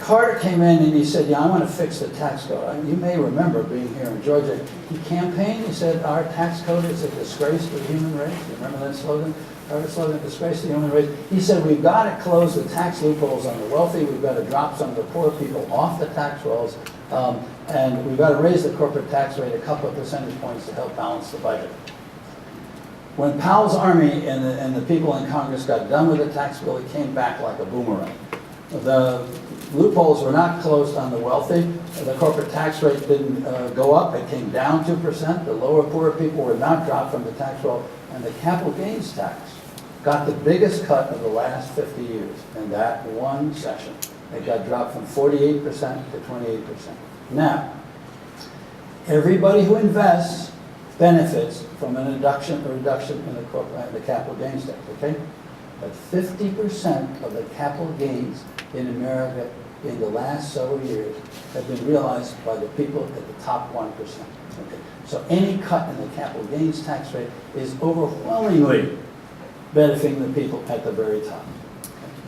Carter came in and he said, yeah, I want to fix the tax code. You may remember being here in Georgia. He campaigned, he said, our tax code is a disgrace to the human race. You remember that slogan? Carter's slogan, disgrace to the human race. He said, we've got to close the tax loopholes on the wealthy. We've got to drop some of the poor people off the tax rolls. And we've got to raise the corporate tax rate a couple of percentage points to help balance the budget. When Powell's army and the people in Congress got done with the tax bill, it came back like a boomerang. The loopholes were not closed on the wealthy. The corporate tax rate didn't go up. It came down 2%. The lower poor people were not dropped from the tax roll. And the capital gains tax got the biggest cut of the last 50 years in that one session. It got dropped from 48% to 28%. Now, everybody who invests benefits from an reduction in the capital gains tax, okay? But 50% of the capital gains in America in the last several years have been realized by the people at the top 1%. Okay? So any cut in the capital gains tax rate is overwhelmingly benefiting the people at the very top.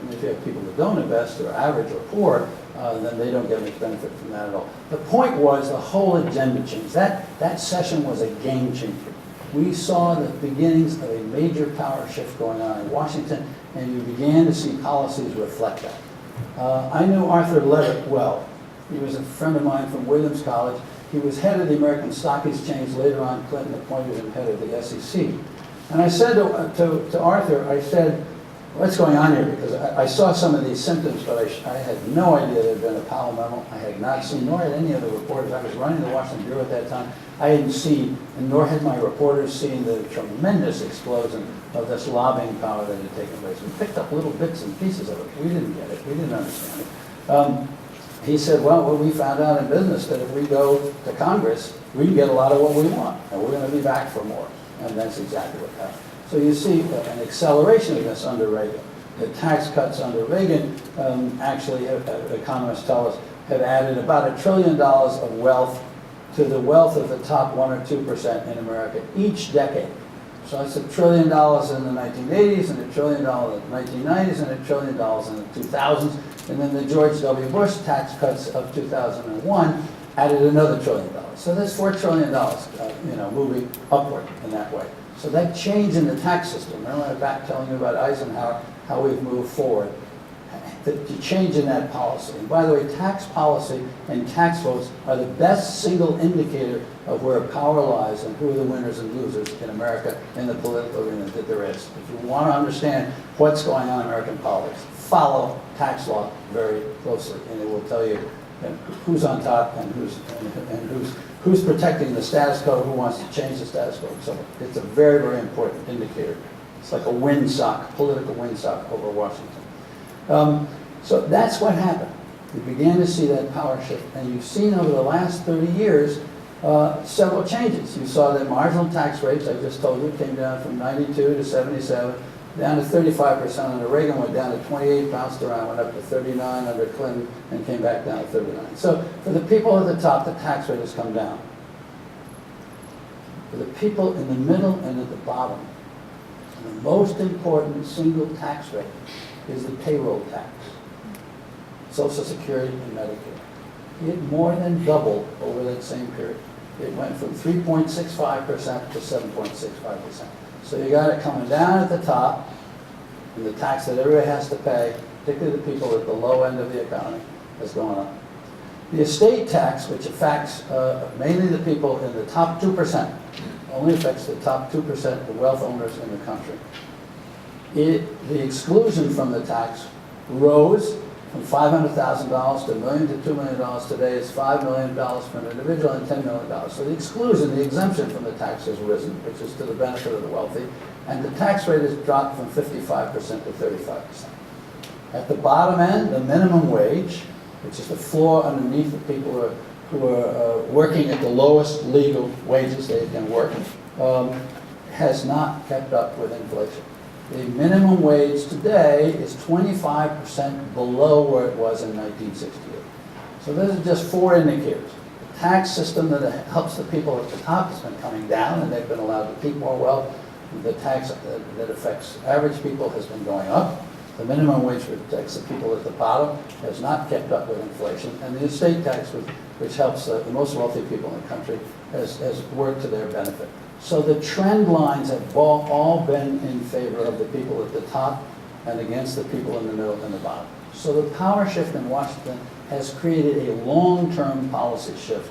And if you have people that don't invest, or average or poor, then they don't get much benefit from that at all. The point was the whole agenda changed. That session was a game changer. We saw the beginnings of a major power shift going on in Washington, and you began to see policies reflect that. I knew Arthur Levitt well. He was a friend of mine from Williams College. He was head of the American Stock Exchange. Later on, Clinton appointed him head of the SEC. And I said to Arthur, I said, what's going on here? Because I saw some of these symptoms, but I had no idea there had been a Powell memo. I had not seen, nor had any of the reporters. I was running the Washington Bureau at that time. I hadn't seen, and nor had my reporters seen, the tremendous explosion of this lobbying power that had taken place. We picked up little bits and pieces of it. We didn't get it. We didn't understand it. He said, well, we found out in business that if we go to Congress, we can get a lot of what we want, and we're going to be back for more. And that's exactly what happened. So you see an acceleration of this under Reagan. The tax cuts under Reagan actually, economists tell us, have added about $1 trillion of wealth to the wealth of the top 1 or 2% in America each decade. So it's $1 trillion in the 1980s, and $1 trillion in the 1990s, and $1 trillion in the 2000s. And then the George W. Bush tax cuts of 2001 added another $1 trillion. So there's $4 trillion, moving upward in that way. So that change in the tax system, remember I was back telling you about Eisenhower, how we've moved forward, the change in that policy. And by the way, tax policy and tax votes are the best single indicator of where power lies and who are the winners and losers in America in the political arena that there is. If you want to understand what's going on in American politics, follow tax law very closely, and it will tell you who's on top and who's protecting the status quo, who wants to change the status quo. So it's a very, very important indicator. It's like a windsock, political windsock over Washington. So that's what happened. We began to see that power shift, and you've seen over the last 30 years several changes. You saw that marginal tax rates, I just told you, came down from 92 to 77, down to 35% under Reagan, went down to 28, bounced around, went up to 39 under Clinton, and came back down to 39. So for the people at the top, the tax rate has come down. For the people in the middle and at the bottom, the most important single tax rate is the payroll tax, Social Security and Medicare. It more than doubled over that same period. It went from 3.65% to 7.65%. So you got it coming down at the top, and the tax that everybody has to pay, particularly the people at the low end of the economy, has gone up. The estate tax, which affects mainly the people in the top 2%, only affects the top 2% of the wealth owners in the country. The exclusion from the tax rose from $500,000 to $1 million to $2 million. Today it's $5 million for an individual and $10 million. So the exclusion, the exemption from the tax has risen, which is to the benefit of the wealthy, and the tax rate has dropped from 55% to 35%. At the bottom end, the minimum wage, which is the floor underneath the people who are working at the lowest legal wages they can work, has not kept up with inflation. The minimum wage today is 25% below where it was in 1968. So those are just 4 indicators. The tax system that helps the people at the top has been coming down, and they've been allowed to keep more wealth. The tax that affects average people has been going up. The minimum wage which protects the people at the bottom has not kept up with inflation. And the estate tax, which helps the most wealthy people in the country, has worked to their benefit. So the trend lines have all been in favor of the people at the top and against the people in the middle and the bottom. So the power shift in Washington has created a long-term policy shift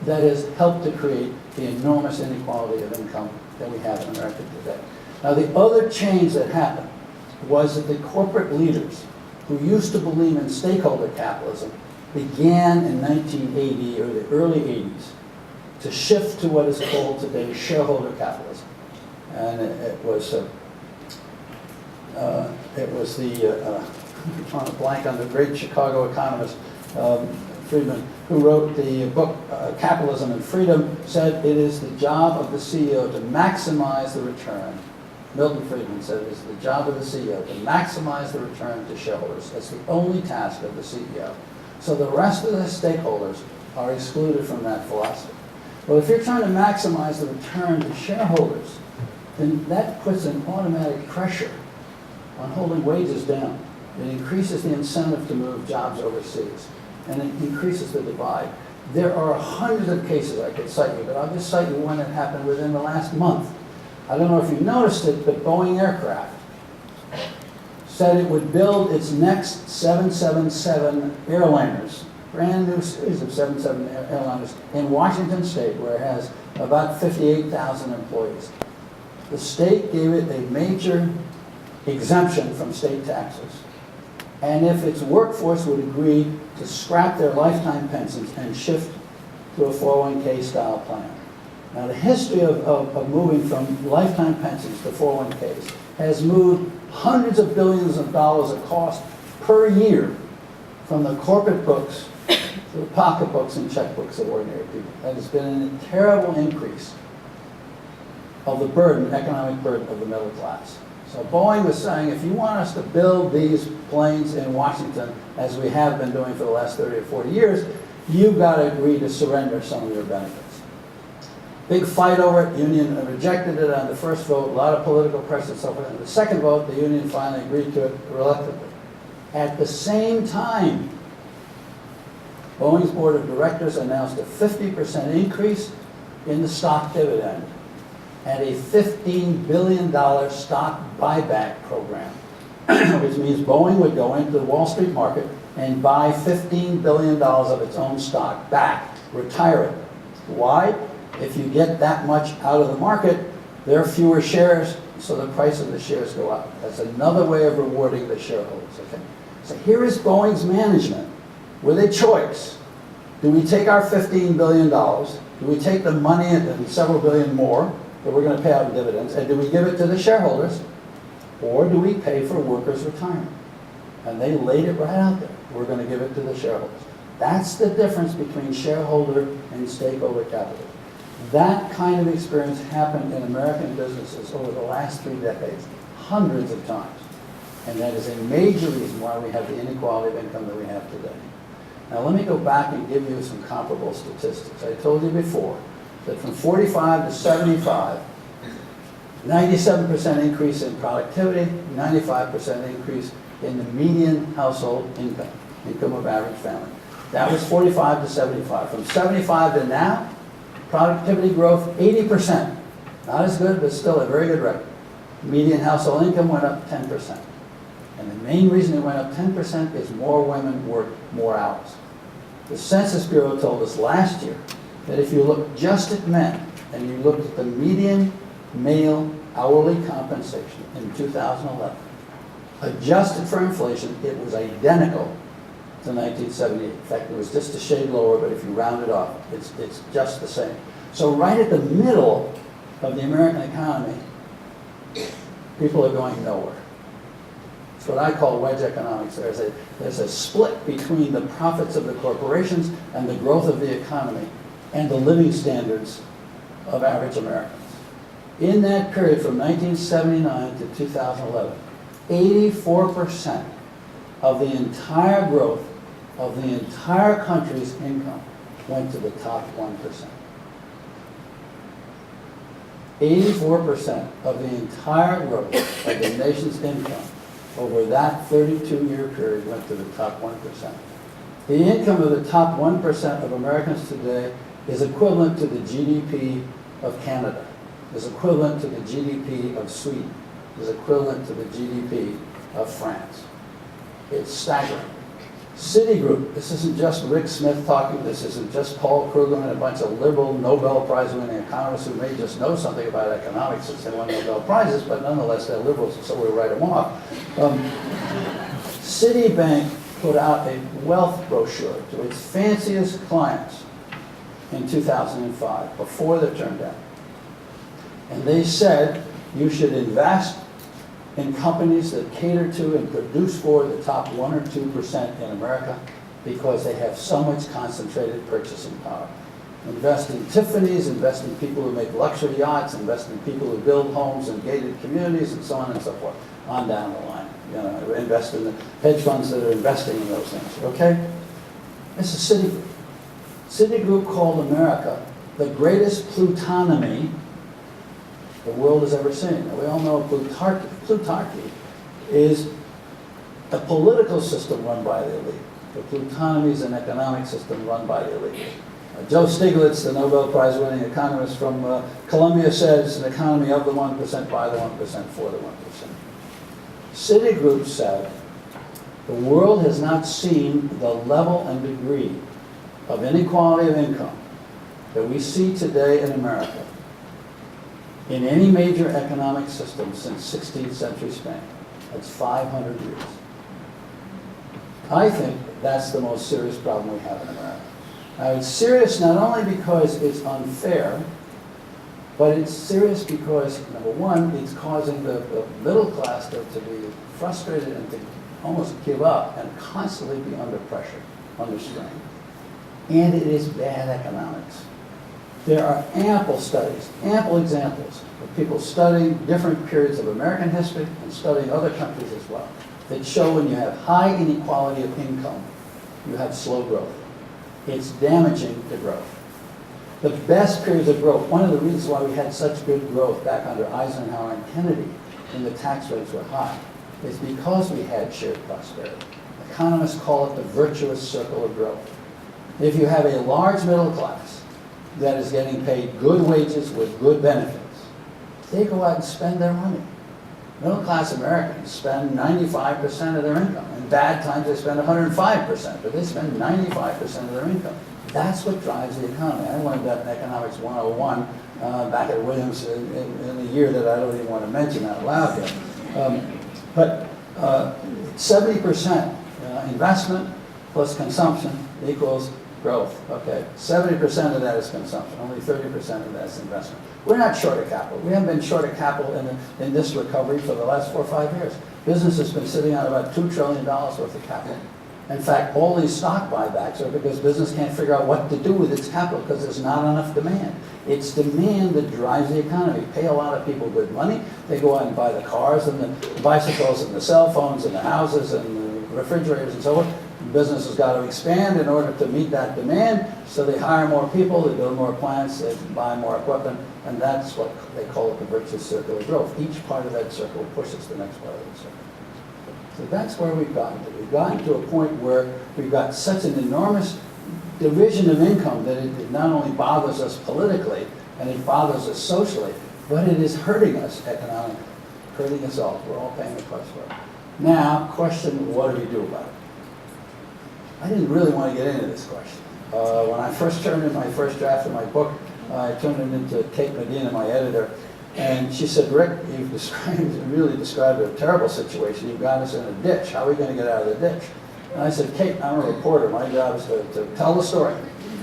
that has helped to create the enormous inequality of income that we have in America today. Now, the other change that happened was that the corporate leaders who used to believe in stakeholder capitalism began in 1980 or the early 80s to shift to what is called today shareholder capitalism. And it was the, I'm trying to blank on the great Chicago economist, Friedman, who wrote the book Capitalism and Freedom, said it is the job of the CEO to maximize the return. Milton Friedman said it is the job of the CEO to maximize the return to shareholders. That's the only task of the CEO. So the rest of the stakeholders are excluded from that philosophy. Well, if you're trying to maximize the return to shareholders, then that puts an automatic pressure on holding wages down. It increases the incentive to move jobs overseas, and it increases the divide. There are hundreds of cases I could cite you, but I'll just cite you one that happened within the last month. I don't know if you noticed it, but Boeing Aircraft said it would build its next 777 airliners, brand new series of 777 airliners in Washington State, where it has about 58,000 employees. The state gave it a major exemption from state taxes. And if its workforce would agree to scrap their lifetime pensions and shift to a 401k style plan. Now the history of moving from lifetime pensions to 401ks has moved hundreds of billions of dollars of cost per year from the corporate books to the pocketbooks and checkbooks of ordinary people. That has been a terrible increase of the burden, economic burden of the middle class. So Boeing was saying, if you want us to build these planes in Washington, as we have been doing for the last 30 or 40 years, you've got to agree to surrender some of your benefits. Big fight over it. Union rejected it on the first vote, a lot of political pressure and so forth. And the second vote, the union finally agreed to it reluctantly. At the same time, Boeing's board of directors announced a 50% increase in the stock dividend and a $15 billion stock buyback program, which means Boeing would go into the Wall Street market and buy $15 billion of its own stock back, retire it. Why? If you get that much out of the market, there are fewer shares, so the price of the shares go up. That's another way of rewarding the shareholders. Okay? So here is Boeing's management with a choice. Do we take our $15 billion, do we take the money and several billion more that we're going to pay out in dividends, and do we give it to the shareholders, or do we pay for workers' retirement? And they laid it right out there. We're going to give it to the shareholders. That's the difference between shareholder and stakeholder capital. That kind of experience happened in American businesses over the last 3 decades, hundreds of times. And that is a major reason why we have the inequality of income that we have today. Now let me go back and give you some comparable statistics. I told you before that from 45 to 75, 97% increase in productivity, 95% increase in the median household income of average family. That was 45 to 75. From 75 to now, productivity growth 80%. Not as good, but still a very good record. Median household income went up 10%. And the main reason it went up 10% is more women work more hours. The Census Bureau told us last year that if you look just at men and you looked at the median male hourly compensation in 2011, adjusted for inflation, it was identical to 1978. In fact, it was just a shade lower, but if you round it off, it's just the same. So right at the middle of the American economy, people are going nowhere. It's what I call wedge economics. There's a split between the profits of the corporations and the growth of the economy and the living standards of average Americans. In that period from 1979 to 2011, 84% of the entire growth of the entire country's income went to the top 1%. 84% of the entire growth of the nation's income over that 32-year period went to the top 1%. The income of the top 1% of Americans today is equivalent to the GDP of Canada, is equivalent to the GDP of Sweden, is equivalent to the GDP of France. It's staggering. Citigroup, this isn't just Rick Smith talking, this isn't just Paul Krugman and a bunch of liberal Nobel Prize winning economists who may just know something about economics since they won Nobel Prizes, but nonetheless they're liberals, so we write them off. Citibank put out a wealth brochure to its fanciest clients in 2005, before the turndown. And they said you should invest in companies that cater to and produce for the top 1 or 2% in America because they have so much concentrated purchasing power. Invest in Tiffany's, invest in people who make luxury yachts, invest in people who build homes in gated communities, and so on and so forth, on down the line. You know, invest in the hedge funds that are investing in those things, okay? This is Citigroup. Citigroup called America the greatest plutonomy the world has ever seen. And we all know Plutarchy is a political system run by the elite. The plutonomy is an economic system run by the elite. Joe Stiglitz, the Nobel Prize-winning economist from Columbia, said it's an economy of the 1%, by the 1%, for the 1%. Citigroup said, the world has not seen the level and degree of inequality of income that we see today in America in any major economic system since 16th century Spain. That's 500 years. I think that's the most serious problem we have in America. Now, it's serious not only because it's unfair, but it's serious because, number one, it's causing the middle class to be frustrated and to almost give up and constantly be under pressure, under strain. And it is bad economics. There are ample studies, ample examples of people studying different periods of American history and studying other countries as well, that show when you have high inequality of income, you have slow growth. It's damaging to growth. The best periods of growth, one of the reasons why we had such good growth back under Eisenhower and Kennedy when the tax rates were high, is because we had shared prosperity. Economists call it the virtuous circle of growth. If you have a large middle class that is getting paid good wages with good benefits, they go out and spend their money. Middle class Americans spend 95% of their income. In bad times they spend 105%, but they spend 95% of their income. That's what drives the economy. I learned that in Economics 101 back at Williams in a year that I don't even want to mention out loud here. But 70% investment plus consumption equals growth. Okay, 70% of that is consumption. Only 30% of that is investment. We're not short of capital. We haven't been short of capital in this recovery for the last 4 or 5 years. Business has been sitting on about $2 trillion worth of capital. In fact, all these stock buybacks are because business can't figure out what to do with its capital because there's not enough demand. It's demand that drives the economy. Pay a lot of people good money. They go out and buy the cars and the bicycles and the cell phones and the houses and the refrigerators and so forth. Business has got to expand in order to meet that demand, so they hire more people, they build more plants, they buy more equipment, and that's what they call it the virtuous circle of growth. Each part of that circle pushes the next part of the circle. So that's where we've gotten to. We've gotten to a point where we've got such an enormous division of income that it not only bothers us politically and it bothers us socially, but it is hurting us economically, hurting us all. We're all paying the price for it. Now, question, what do we do about it? I didn't really want to get into this question. When I first turned in my first draft of my book, I turned it into Kate Medina, my editor, and she said, Rick, you've really described a terrible situation. You've got us in a ditch. How are we going to get out of the ditch? And I said, Kate, I'm a reporter. My job is to tell the story.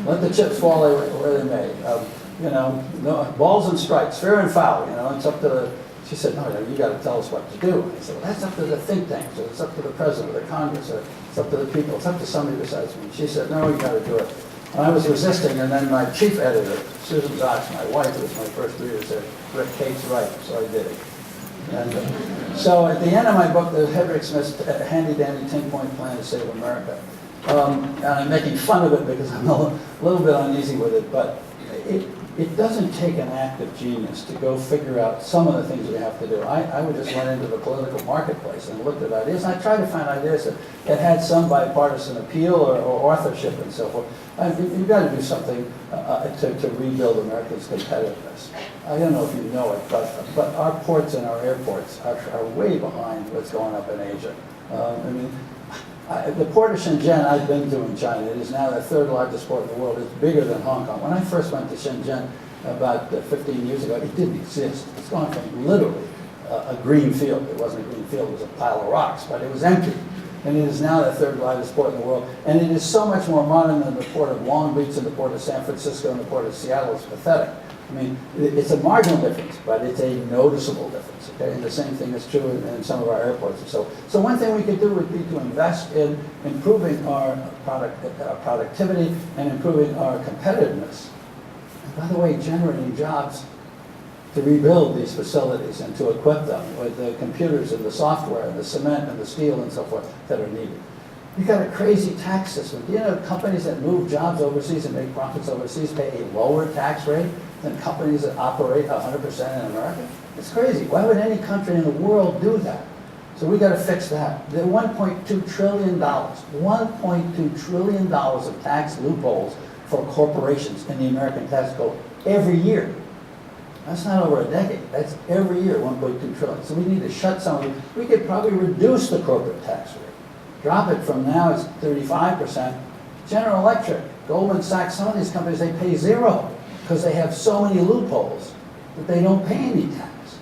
Let the chips fall where they may. No, balls and strikes, fair and foul. It's up to the... She said, no, you got to tell us what to do. I said, well, that's up to the think tanks, or it's up to the president, or the Congress, or it's up to the people. It's up to somebody besides me. She said, no, you got to do it. And I was resisting, and then my chief editor, Susan Zotz, my wife, who was my first reader, said, Rick, Kate's right, so I did it. And so at the end of my book, there's Hedrick Smith's handy-dandy 10-point plan to save America. And I'm making fun of it because I'm a little bit uneasy with it, but it doesn't take an act of genius to go figure out some of the things we have to do. I would just went into the political marketplace and looked at ideas. And I tried to find ideas that had some bipartisan appeal or authorship and so forth. You've got to do something to rebuild America's competitiveness. I don't know if you know it, but our ports and our airports are way behind what's going up in Asia. The port of Shenzhen I've been to in China. It is now the 3rd largest port in the world. It's bigger than Hong Kong. When I first went to Shenzhen about 15 years ago, it didn't exist. It's gone from literally a green field. It wasn't a green field, it was a pile of rocks, but it was empty. And it is now the 3rd largest port in the world. And it is so much more modern than the port of Long Beach and the port of San Francisco and the port of Seattle. It's pathetic. It's a marginal difference, but it's a noticeable difference, okay? And the same thing is true in some of our airports. So one thing we could do would be to invest in improving our productivity and improving our competitiveness. And by the way, generating jobs to rebuild these facilities and to equip them with the computers and the software and the cement and the steel and so forth that are needed. You've got a crazy tax system. Companies that move jobs overseas and make profits overseas pay a lower tax rate than companies that operate 100% in America? It's crazy. Why would any country in the world do that? So we got to fix that. There are $1.2 trillion, $1.2 trillion of tax loopholes for corporations in the American tax code every year. That's not over a decade. That's every year, 1.2 trillion. So we need to shut some of them. We could probably reduce the corporate tax rate. Drop it from now, it's 35%. General Electric, Goldman Sachs, some of these companies, they pay zero because they have so many loopholes that they don't pay any tax.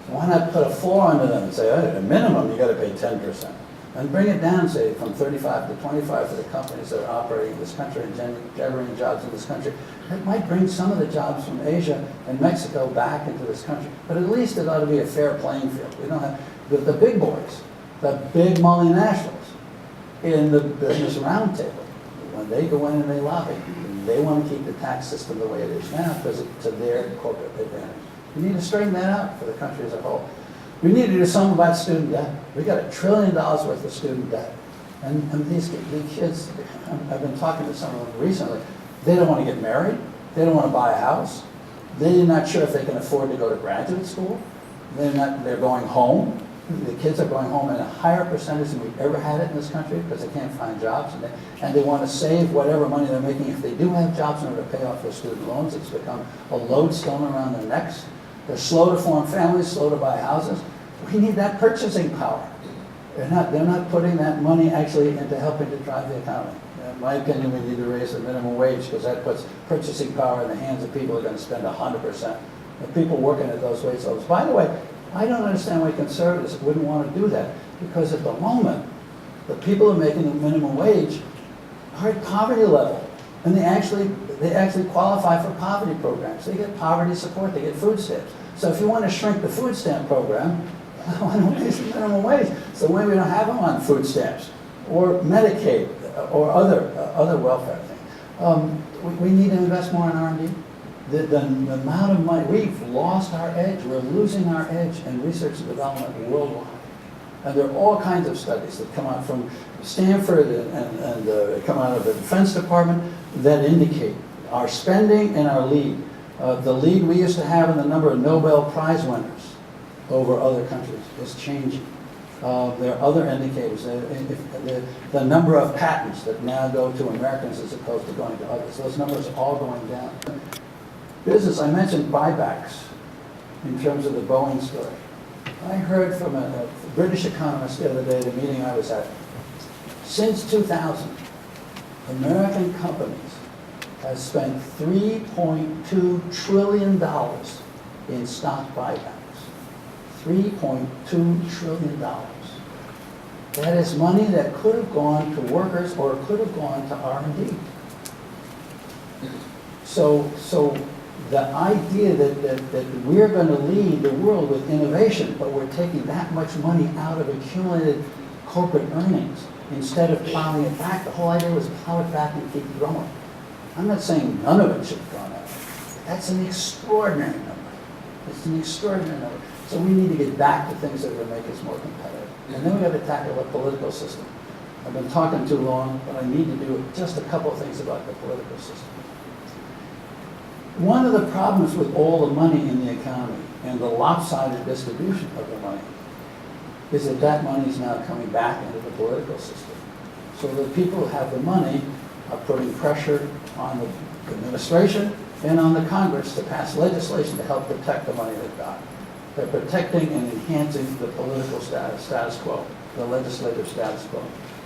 So why not put a floor under them and say, oh, at a minimum, you got to pay 10%. And bring it down, say, from 35 to 25 for the companies that are operating in this country and generating jobs in this country. It might bring some of the jobs from Asia and Mexico back into this country. But at least it ought to be a fair playing field. We don't have the big boys, the big multinationals in the business roundtable. When they go in and they lobby, they want to keep the tax system the way it is now because it's to their corporate advantage. We need to straighten that out for the country as a whole. We need to do something about student debt. We got $1 trillion worth of student debt. And these kids, I've been talking to some of them recently, they don't want to get married. They don't want to buy a house. They're not sure if they can afford to go to graduate school. They're going home. The kids are going home in a higher percentage than we've ever had it in this country because they can't find jobs. And they want to save whatever money they're making if they do have jobs in order to pay off their student loans. It's become a lodestone around their necks. They're slow to form families, slow to buy houses. We need that purchasing power. They're not putting that money actually into helping to drive the economy. In my opinion, we need to raise the minimum wage because that puts purchasing power in the hands of people who are going to spend 100%. The people working at those wage levels. By the way, I don't understand why conservatives wouldn't want to do that because at the moment, the people who are making the minimum wage are at poverty level. And they actually qualify for poverty programs. They get poverty support, they get food stamps. So if you want to shrink the food stamp program, why don't we raise the minimum wage? So when we don't have them on food stamps or Medicaid or other welfare things. We need to invest more in R&D. The amount of money, we've lost our edge, we're losing our edge in research and development worldwide. And there are all kinds of studies that come out from Stanford and come out of the Defense Department that indicate our spending and our lead. The lead we used to have in the number of Nobel Prize winners over other countries is changing. There are other indicators. The number of patents that now go to Americans as opposed to going to others, those numbers are all going down. Business, I mentioned buybacks in terms of the Boeing story. I heard from a British economist the other day at a meeting I was at. Since 2000, American companies have spent $3.2 trillion in stock buybacks. $3.2 trillion. That is money that could have gone to workers or could have gone to R&D. So the idea that we're going to lead the world with innovation, but we're taking that much money out of accumulated corporate earnings instead of plowing it back. The whole idea was plow it back and keep growing. I'm not saying none of it should have gone out. That's an extraordinary number. It's an extraordinary number. So we need to get back to things that are going to make us more competitive. And then we've got to tackle the political system. I've been talking too long, but I need to do just a couple of things about the political system. One of the problems with all the money in the economy and the lopsided distribution of the money is that money is now coming back into the political system. So the people who have the money are putting pressure on the administration and on the Congress to pass legislation to help protect the money they've got. They're protecting and enhancing the political status quo, the legislative status quo.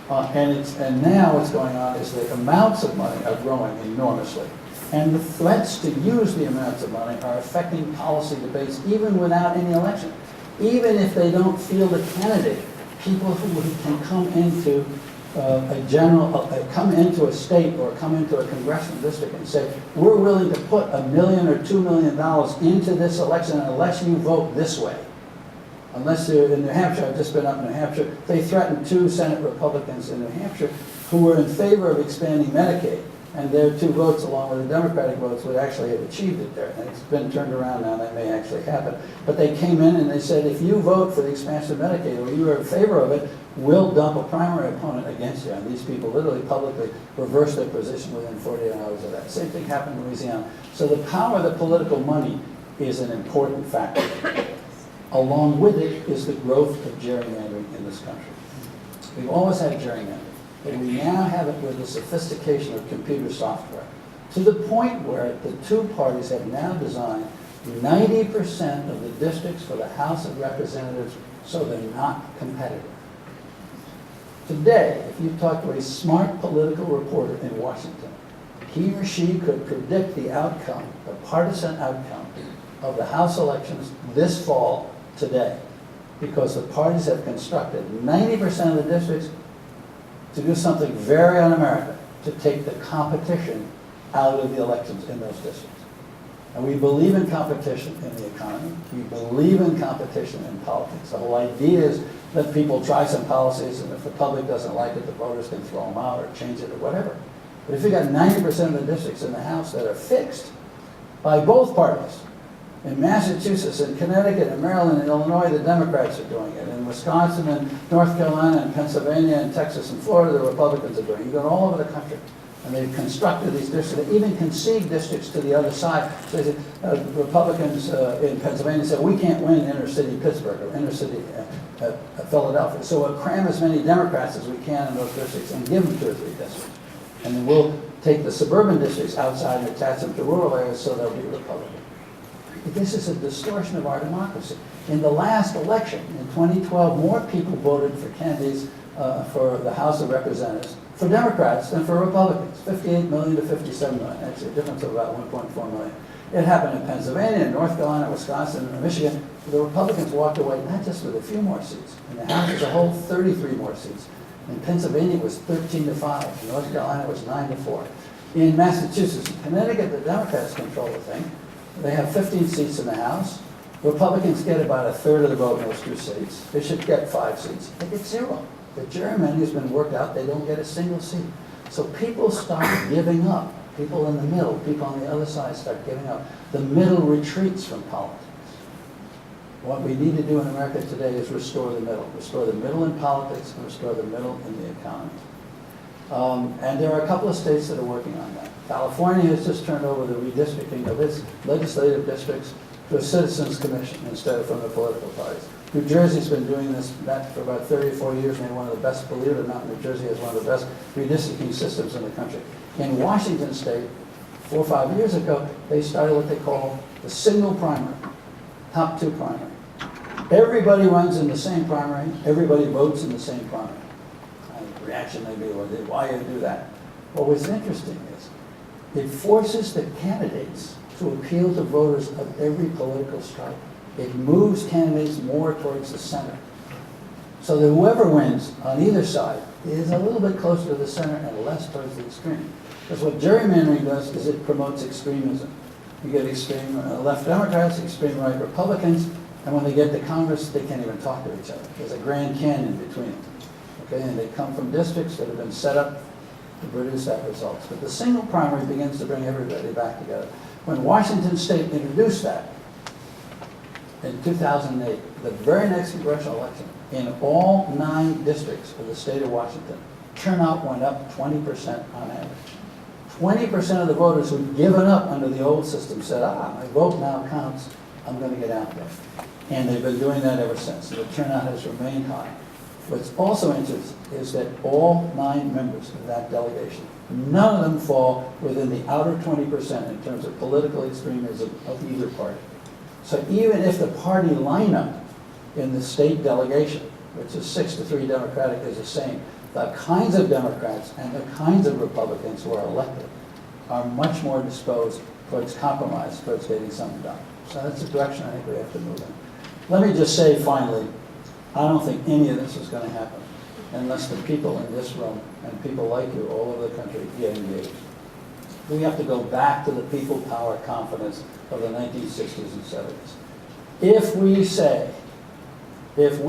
And now what's going on is the amounts of money are growing enormously. And the threats to use the amounts of money are affecting policy debates even without any election. Even if they don't field a candidate, people who can come into come into a state or come into a congressional district and say, we're willing to put $1 million or $2 million into this election unless you vote this way. Unless they're in New Hampshire, I've just been up in New Hampshire, they threatened 2 Senate Republicans in New Hampshire who were in favor of expanding Medicaid. And their 2 votes, along with the Democratic votes, would actually have achieved it there. And it's been turned around now, and that may actually happen. But they came in and they said, if you vote for the expansion of Medicaid, or you are in favor of it, we'll dump a primary opponent against you. And these people literally publicly reversed their position within 48 hours of that. Same thing happened in Louisiana. So the power of the political money is an important factor. Along with it is the growth of gerrymandering in this country. We've always had gerrymandering. And we now have it with the sophistication of computer software, to the point where the 2 parties have now designed 90% of the districts for the House of Representatives so they're not competitive. Today, if you talk to a smart political reporter in Washington, he or she could predict the outcome, the partisan outcome of the House elections this fall today, because the parties have constructed 90% of the districts to do something very un-American, to take the competition out of the elections in those districts. And we believe in competition in the economy. We believe in competition in politics. The whole idea is let people try some policies, and if the public doesn't like it, the voters can throw them out or change it or whatever. But if you've got 90% of the districts in the House that are fixed by both parties, in Massachusetts, in Connecticut, in Maryland, and Illinois, the Democrats are doing it. In Wisconsin, and North Carolina, and Pennsylvania, and Texas, and Florida, the Republicans are doing it. You go all over the country. And they've constructed these districts. They even concede districts to the other side. So they say, Republicans in Pennsylvania said, we can't win inner city Pittsburgh or inner city Philadelphia. So we'll cram as many Democrats as we can in those districts and give them 2 or 3 districts. And then we'll take the suburban districts outside and attach them to rural areas so they'll be Republican. This is a distortion of our democracy. In the last election, in 2012, more people voted for candidates for the House of Representatives, for Democrats than for Republicans, 58 million to 57 million. That's a difference of about 1.4 million. It happened in Pennsylvania, North Carolina, Wisconsin, and Michigan. The Republicans walked away not just with a few more seats. In the House as a whole, 33 more seats. In Pennsylvania, it was 13-5. In North Carolina, it was 9-4. In Massachusetts and Connecticut, the Democrats control the thing. They have 15 seats in the House. Republicans get about 1/3 of the vote in those 2 seats. They should get 5 seats. They get 0. The gerrymandering has been worked out. They don't get a single seat. So people start giving up. People in the middle, people on the other side start giving up. The middle retreats from politics. What we need to do in America today is restore the middle. Restore the middle in politics and restore the middle in the economy. And there are a couple of states that are working on that. California has just turned over the redistricting of its legislative districts to a citizens commission instead of from the political parties. New Jersey's been doing that for about 30 or 40 years, and one of the best, believe it or not, New Jersey has one of the best redistricting systems in the country. In Washington State, 4 or 5 years ago, they started what they call the single primary, top 2 primary. Everybody runs in the same primary, everybody votes in the same primary. The reaction may be, well, why do you do that? Well, what's interesting is it forces the candidates to appeal to voters of every political stripe. It moves candidates more towards the center. So that whoever wins on either side is a little bit closer to the center and less towards the extreme. Because what gerrymandering does is it promotes extremism. You get extreme left Democrats, extreme right Republicans, and when they get to Congress, they can't even talk to each other. There's a Grand Canyon between them. Okay, and they come from districts that have been set up to produce that result. But the single primary begins to bring everybody back together. When Washington State introduced that in 2008, the very next congressional election, in all 9 districts of the state of Washington, turnout went up 20% on average. 20% of the voters who'd given up under the old system said, my vote now counts, I'm going to get out there. And they've been doing that ever since. The turnout has remained high. What's also interesting is that all 9 members of that delegation, none of them fall within the outer 20% in terms of political extremism of either party. So even if the party lineup in the state delegation, which is 6-3 Democratic, is the same, the kinds of Democrats and the kinds of Republicans who are elected are much more disposed towards compromise, towards getting something done. So that's the direction I think we have to move in. Let me just say finally, I don't think any of this is going to happen unless the people in this room and people like you all over the country get engaged. We have to go back to the people power confidence of the 1960s and 70s. If we say they've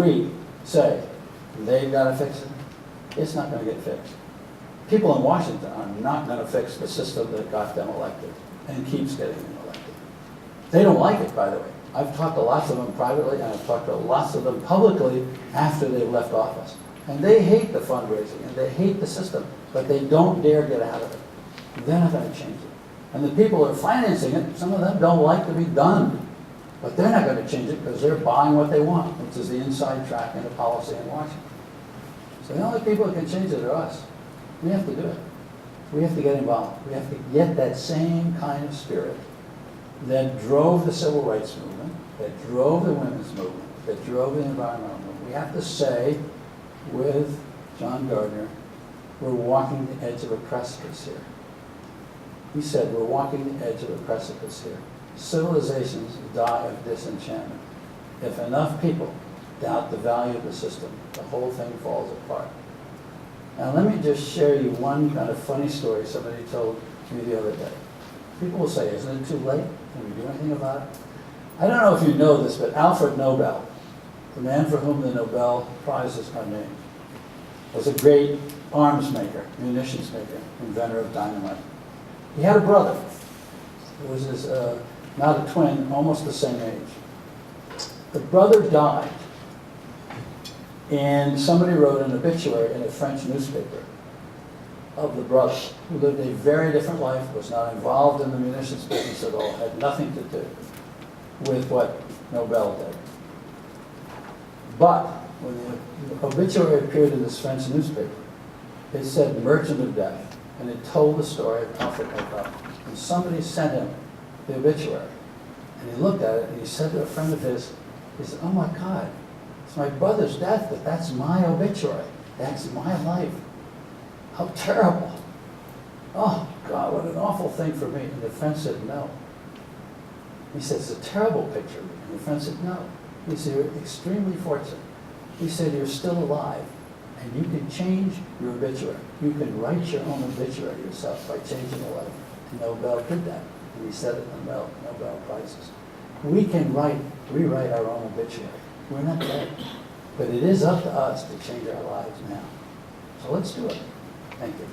got to fix it, it's not going to get fixed. people in Washington are not going to fix the system that got them elected and keeps getting them elected. They don't like it, by the way. I've talked to lots of them privately, and I've talked to lots of them publicly after they've left office. And they hate the fundraising, and they hate the system, but they don't dare get out of it. They're not going to change it. And the people that are financing it, some of them don't like to be done. But they're not going to change it because they're buying what they want, which is the inside track into policy in Washington. So the only people that can change it are us. We have to do it. We have to get involved. We have to get that same kind of spirit that drove the civil rights movement, that drove the women's movement, that drove the environmental movement. We have to say with John Gardner, we're walking the edge of a precipice here. He said, we're walking the edge of a precipice here. Civilizations die of disenchantment. If enough people doubt the value of the system, the whole thing falls apart. Now let me just share you one kind of funny story somebody told me the other day. People will say, isn't it too late? Can we do anything about it? I don't know if you know this, but Alfred Nobel, the man for whom the Nobel Prizes are named, was a great arms maker, munitions maker, inventor of dynamite. He had a brother who was his, not a twin, almost the same age. The brother died, and somebody wrote an obituary in a French newspaper of the brother, who lived a very different life, was not involved in the munitions business at all, had nothing to do with what Nobel did. But when the obituary appeared in this French newspaper, it said Merchant of Death, and it told the story of Alfred Nobel. And somebody sent him the obituary, and he looked at it, and he said to a friend of his, he said, oh my God, it's my brother's death, but that's my obituary. That's my life. How terrible. Oh God, what an awful thing for me. And the friend said, no. He said, it's a terrible picture. And the friend said, no. He said, you're extremely fortunate. He said, you're still alive, and you can change your obituary. You can write your own obituary yourself by changing a life. And Nobel did that, and he said it in the Nobel Prizes. We can rewrite our own obituary. We're not dead. But it is up to us to change our lives now. So let's do it. Thank you.